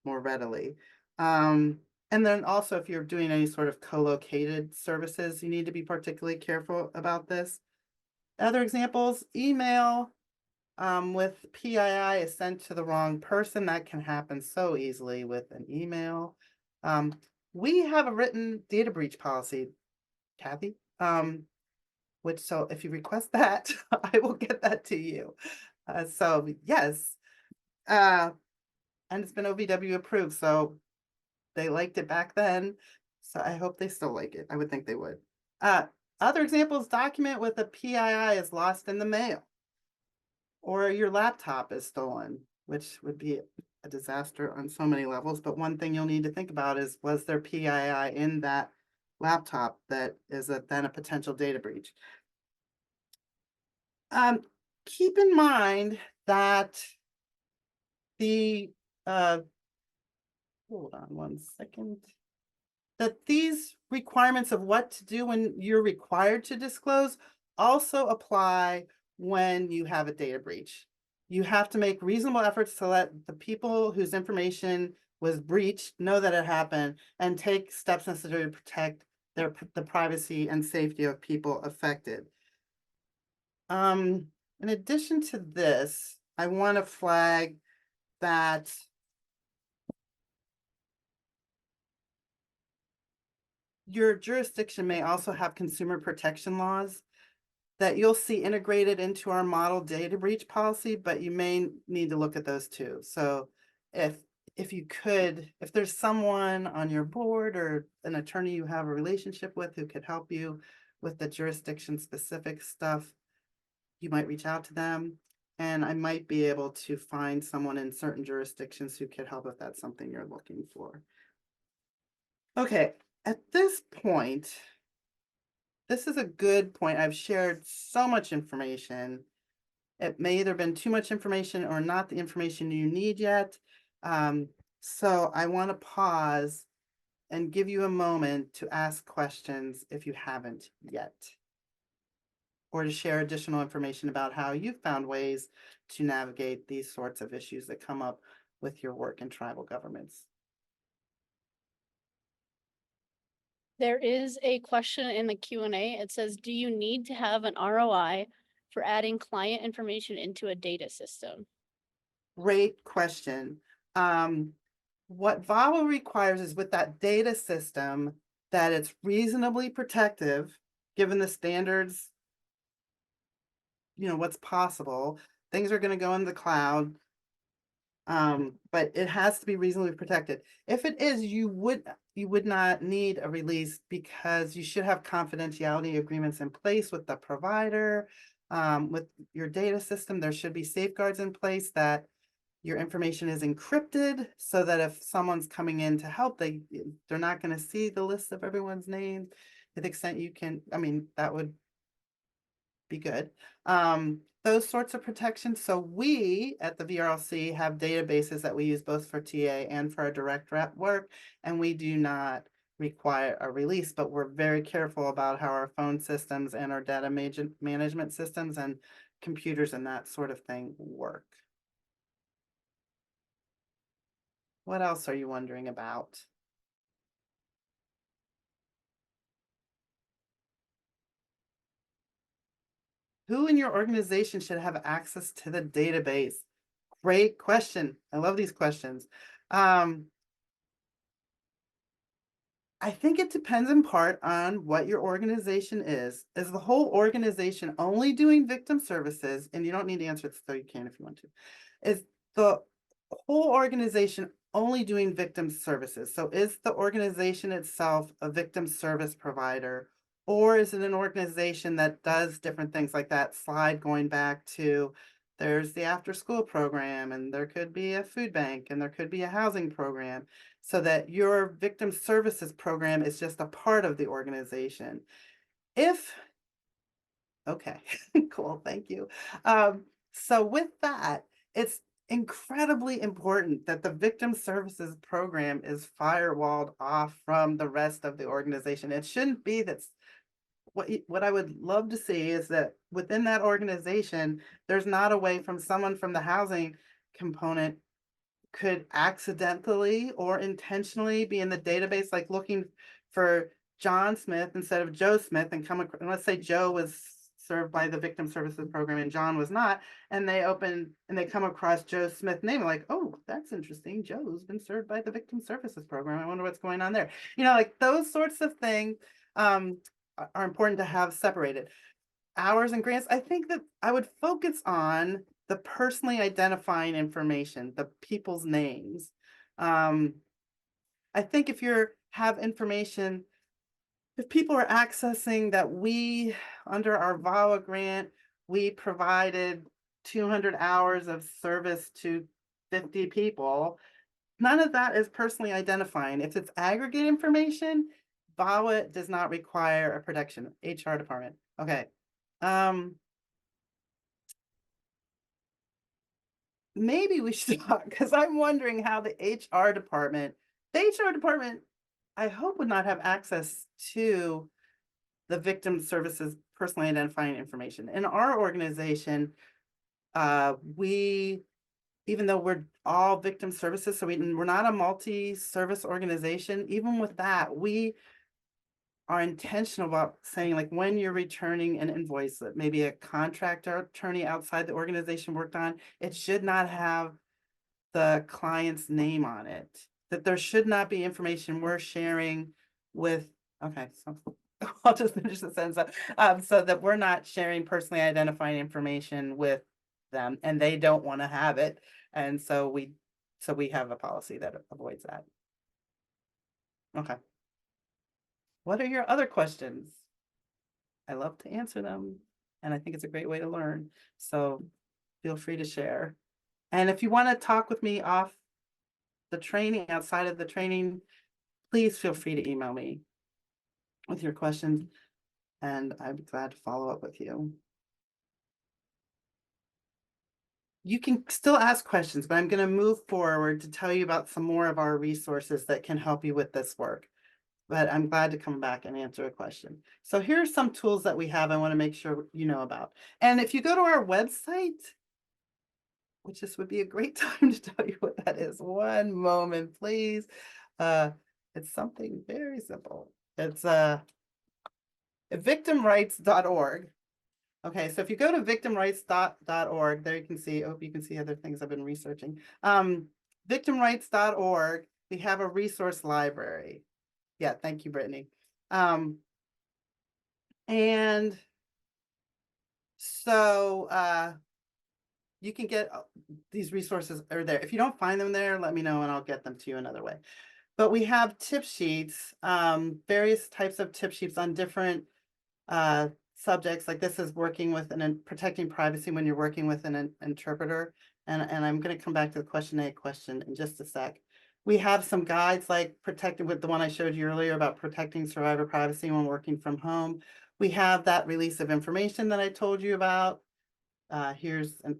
more readily. And then also, if you're doing any sort of co-located services, you need to be particularly careful about this. Other examples, email with PII is sent to the wrong person. That can happen so easily with an email. We have a written data breach policy, Kathy, which, so if you request that, I will get that to you. So yes, and it's been OVW approved, so they liked it back then. So I hope they still like it. I would think they would. Other examples, document with a PII is lost in the mail, or your laptop is stolen, which would be a disaster on so many levels, but one thing you'll need to think about is, was there PII in that laptop that is then a potential data breach? Keep in mind that the, hold on one second, that these requirements of what to do when you're required to disclose also apply when you have a data breach. You have to make reasonable efforts to let the people whose information was breached know that it happened and take steps necessary to protect the privacy and safety of people affected. In addition to this, I want to flag that your jurisdiction may also have consumer protection laws that you'll see integrated into our model data breach policy, but you may need to look at those too. So if you could, if there's someone on your board or an attorney you have a relationship with who could help you with the jurisdiction specific stuff, you might reach out to them. And I might be able to find someone in certain jurisdictions who could help if that's something you're looking for. Okay, at this point, this is a good point. I've shared so much information. It may either been too much information or not the information you need yet. So I want to pause and give you a moment to ask questions if you haven't yet, or to share additional information about how you've found ways to navigate these sorts of issues that come up with your work in tribal governments. There is a question in the Q&A. It says, do you need to have an ROI for adding client information into a data system? Great question. What VAWA requires is with that data system that it's reasonably protective, given the standards, what's possible. Things are going to go in the cloud, but it has to be reasonably protected. If it is, you would not need a release because you should have confidentiality agreements in place with the provider. With your data system, there should be safeguards in place that your information is encrypted so that if someone's coming in to help, they're not going to see the list of everyone's name to the extent you can. I mean, that would be good. Those sorts of protections. So we at the VRLC have databases that we use both for TA and for our direct rep work, and we do not require a release, but we're very careful about how our phone systems and our data management systems and computers and that sort of thing work. What else are you wondering about? Who in your organization should have access to the database? Great question. I love these questions. I think it depends in part on what your organization is. Is the whole organization only doing victim services? And you don't need to answer it, so you can if you want to. Is the whole organization only doing victim services? So is the organization itself a victim service provider? Or is it an organization that does different things like that slide going back to there's the after school program, and there could be a food bank, and there could be a housing program, so that your victim services program is just a part of the organization. Okay, cool, thank you. So with that, it's incredibly important that the victim services program is firewalled off from the rest of the organization. It shouldn't be that. What I would love to see is that within that organization, there's not a way from someone from the housing component could accidentally or intentionally be in the database, like looking for John Smith instead of Joe Smith, and let's say Joe was served by the victim services program and John was not, and they come across Joe Smith's name, like, oh, that's interesting. Joe's been served by the victim services program. I wonder what's going on there. Like those sorts of things are important to have separated. Hours and grants, I think that I would focus on the personally identifying information, the people's names. I think if have information, if people are accessing that we, under our VAWA grant, we provided 200 hours of service to 50 people. None of that is personally identifying. If it's aggregate information, VAWA does not require a protection. HR department. Okay. Maybe we should talk, because I'm wondering how the HR department, I hope would not have access to the victim services personally identifying information. In our organization, we, even though we're all victim services, so we're not a multi-service organization, even with that, we are intentional about saying, like, when you're returning an invoice that maybe a contractor attorney outside the organization worked on, it should not have the client's name on it. That there should not be information we're sharing with, okay, so I'll just finish the sentence up. So that we're not sharing personally identifying information with them, and they don't want to have it. And so we have a policy that avoids that. Okay. What are your other questions? I love to answer them, and I think it's a great way to learn. So feel free to share. And if you want to talk with me off the training, outside of the training, please feel free to email me with your questions, and I'd be glad to follow up with you. You can still ask questions, but I'm going to move forward to tell you about some more of our resources that can help you with this work. But I'm glad to come back and answer a question. So here are some tools that we have I want to make sure you know about. And if you go to our website, which this would be a great time to tell you what that is. One moment, please. It's something very simple. It's victimrights.org. Okay, so if you go to victimrights.org, there you can see, you can see other things I've been researching. Victimrights.org, we have a resource library. Yeah, thank you, Brittany. And so you can get these resources are there. If you don't find them there, let me know and I'll get them to you another way. But we have tip sheets, various types of tip sheets on different subjects. Like this is working with protecting privacy when you're working with an interpreter. And I'm going to come back to the question in just a sec. We have some guides like protecting, with the one I showed you earlier about protecting survivor privacy when working from home. We have that release of information that I told you about. Here's a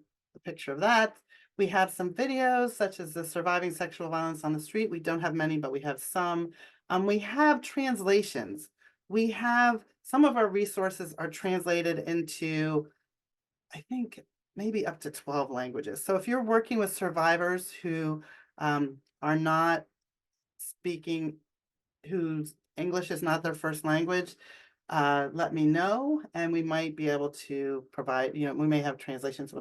picture of that. We have some videos such as the surviving sexual violence on the street. We don't have many, but we have some. We have translations. We have some of our resources are translated into, I think, maybe up to 12 languages. So if you're working with survivors who are not speaking, whose English is not their first language, let me know, and we might be able to provide, we may have translations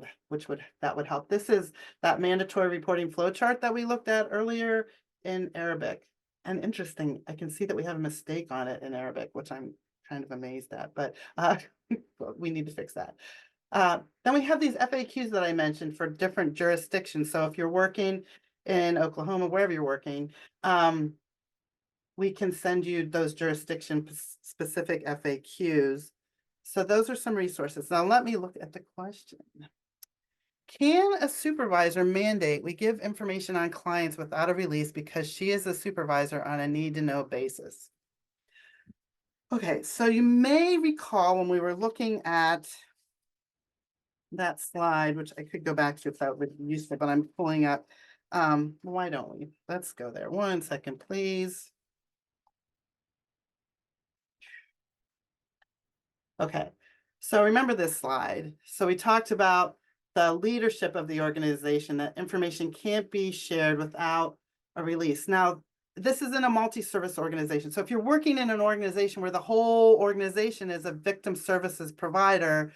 that would help. This is that mandatory reporting flowchart that we looked at earlier in Arabic. And interesting, I can see that we have a mistake on it in Arabic, which I'm kind of amazed at, but we need to fix that. Then we have these FAQs that I mentioned for different jurisdictions. So if you're working in Oklahoma, wherever you're working, we can send you those jurisdiction specific FAQs. So those are some resources. Now let me look at the question. Can a supervisor mandate we give information on clients without a release because she is a supervisor on a need-to-know basis? Okay, so you may recall when we were looking at that slide, which I could go back to if that would be useful, but I'm pulling up. Why don't we? Let's go there. 1 second, please. Okay, so remember this slide. So we talked about the leadership of the organization, that information can't be shared without a release. Now, this is in a multi-service organization. So if you're working in an organization where the whole organization is a victim services provider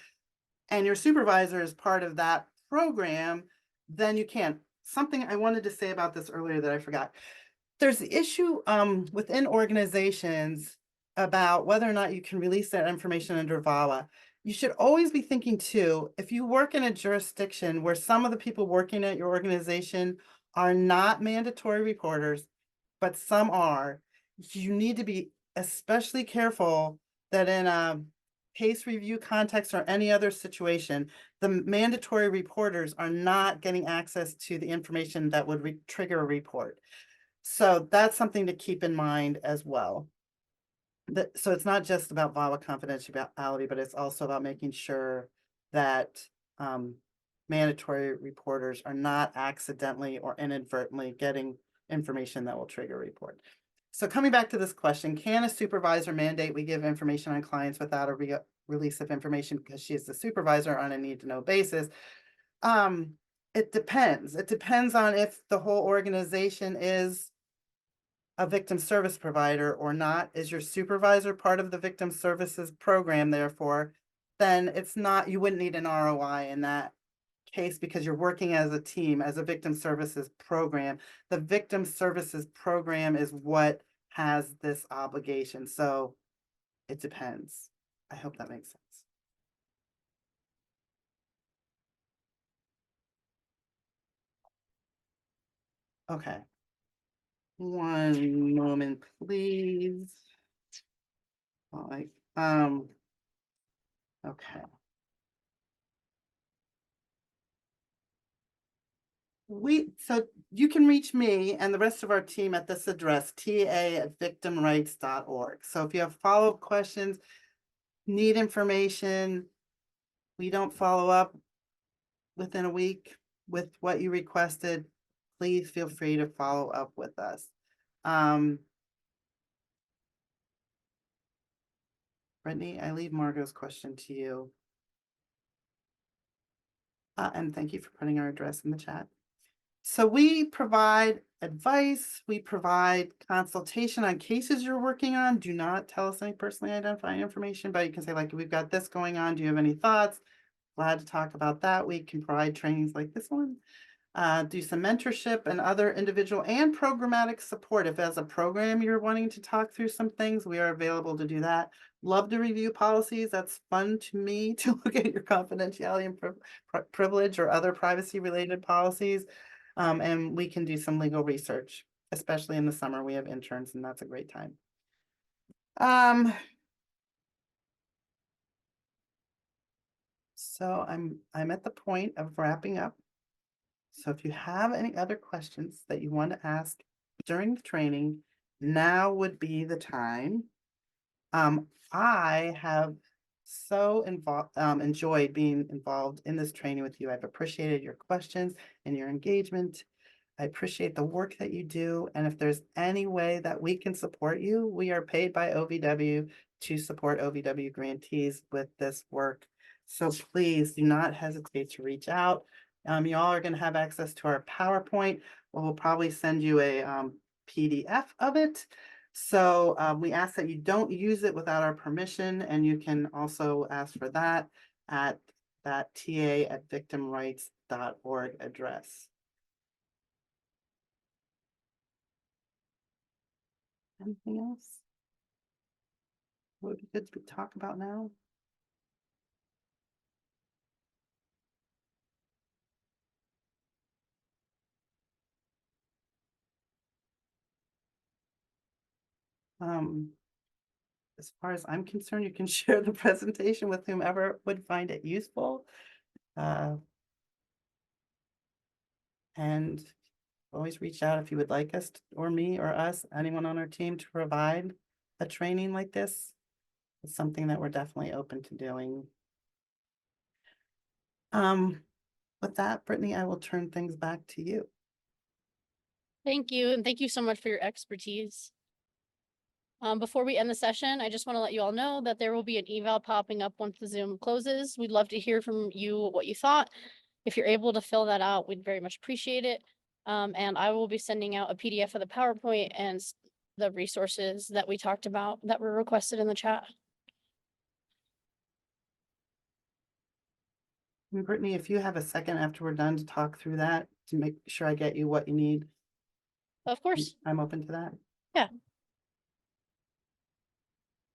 and your supervisor is part of that program, then you can. Something I wanted to say about this earlier that I forgot. There's the issue within organizations about whether or not you can release that information under VAWA. You should always be thinking too, if you work in a jurisdiction where some of the people working at your organization are not mandatory reporters, but some are, you need to be especially careful that in a case review context or any other situation, the mandatory reporters are not getting access to the information that would trigger a report. So that's something to keep in mind as well. So it's not just about VAWA confidentiality, but it's also about making sure that mandatory reporters are not accidentally or inadvertently getting information that will trigger a report. So coming back to this question, can a supervisor mandate we give information on clients without a release of information because she is the supervisor on a need-to-know basis? It depends. It depends on if the whole organization is a victim service provider or not. Is your supervisor part of the victim services program, therefore? Then it's not, you wouldn't need an ROI in that case because you're working as a team, as a victim services program. The victim services program is what has this obligation. So it depends. I hope that makes sense. Okay. One moment, please. All right. Okay. So you can reach me and the rest of our team at this address, ta@victimrights.org. So if you have follow-up questions, need information, we don't follow up within a week with what you requested, please feel free to follow up with us. Brittany, I leave Margot's question to you. And thank you for putting our address in the chat. So we provide advice, we provide consultation on cases you're working on. Do not tell us any personally identifying information, but you can say, like, we've got this going on. Do you have any thoughts? Glad to talk about that. We can provide trainings like this one. Do some mentorship and other individual and programmatic support. If as a program you're wanting to talk through some things, we are available to do that. Love to review policies. That's fun to me to look at your confidentiality and privilege or other privacy related policies. And we can do some legal research, especially in the summer. We have interns and that's a great time. So I'm at the point of wrapping up. So if you have any other questions that you want to ask during the training, now would be the time. I have so enjoyed being involved in this training with you. I've appreciated your questions and your engagement. I appreciate the work that you do. And if there's any way that we can support you, we are paid by OVW to support OVW grantees with this work. So please do not hesitate to reach out. Y'all are going to have access to our PowerPoint. We'll probably send you a PDF of it. So we ask that you don't use it without our permission, and you can also ask for that at that ta@victimrights.org address. Anything else? What would be good to talk about now? As far as I'm concerned, you can share the presentation with whomever would find it useful. And always reach out if you would like us or me or us, anyone on our team, to provide a training like this. It's something that we're definitely open to doing. With that, Brittany, I will turn things back to you. Thank you, and thank you so much for your expertise. Before we end the session, I just want to let you all know that there will be an eval popping up once the Zoom closes. We'd love to hear from you what you thought. If you're able to fill that out, we'd very much appreciate it. And I will be sending out a PDF of the PowerPoint and the resources that we talked about that were requested in the chat. And Brittany, if you have a second after we're done to talk through that, to make sure I get you what you need. Of course. I'm open to that. Yeah.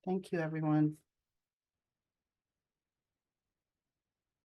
Thank you, everyone.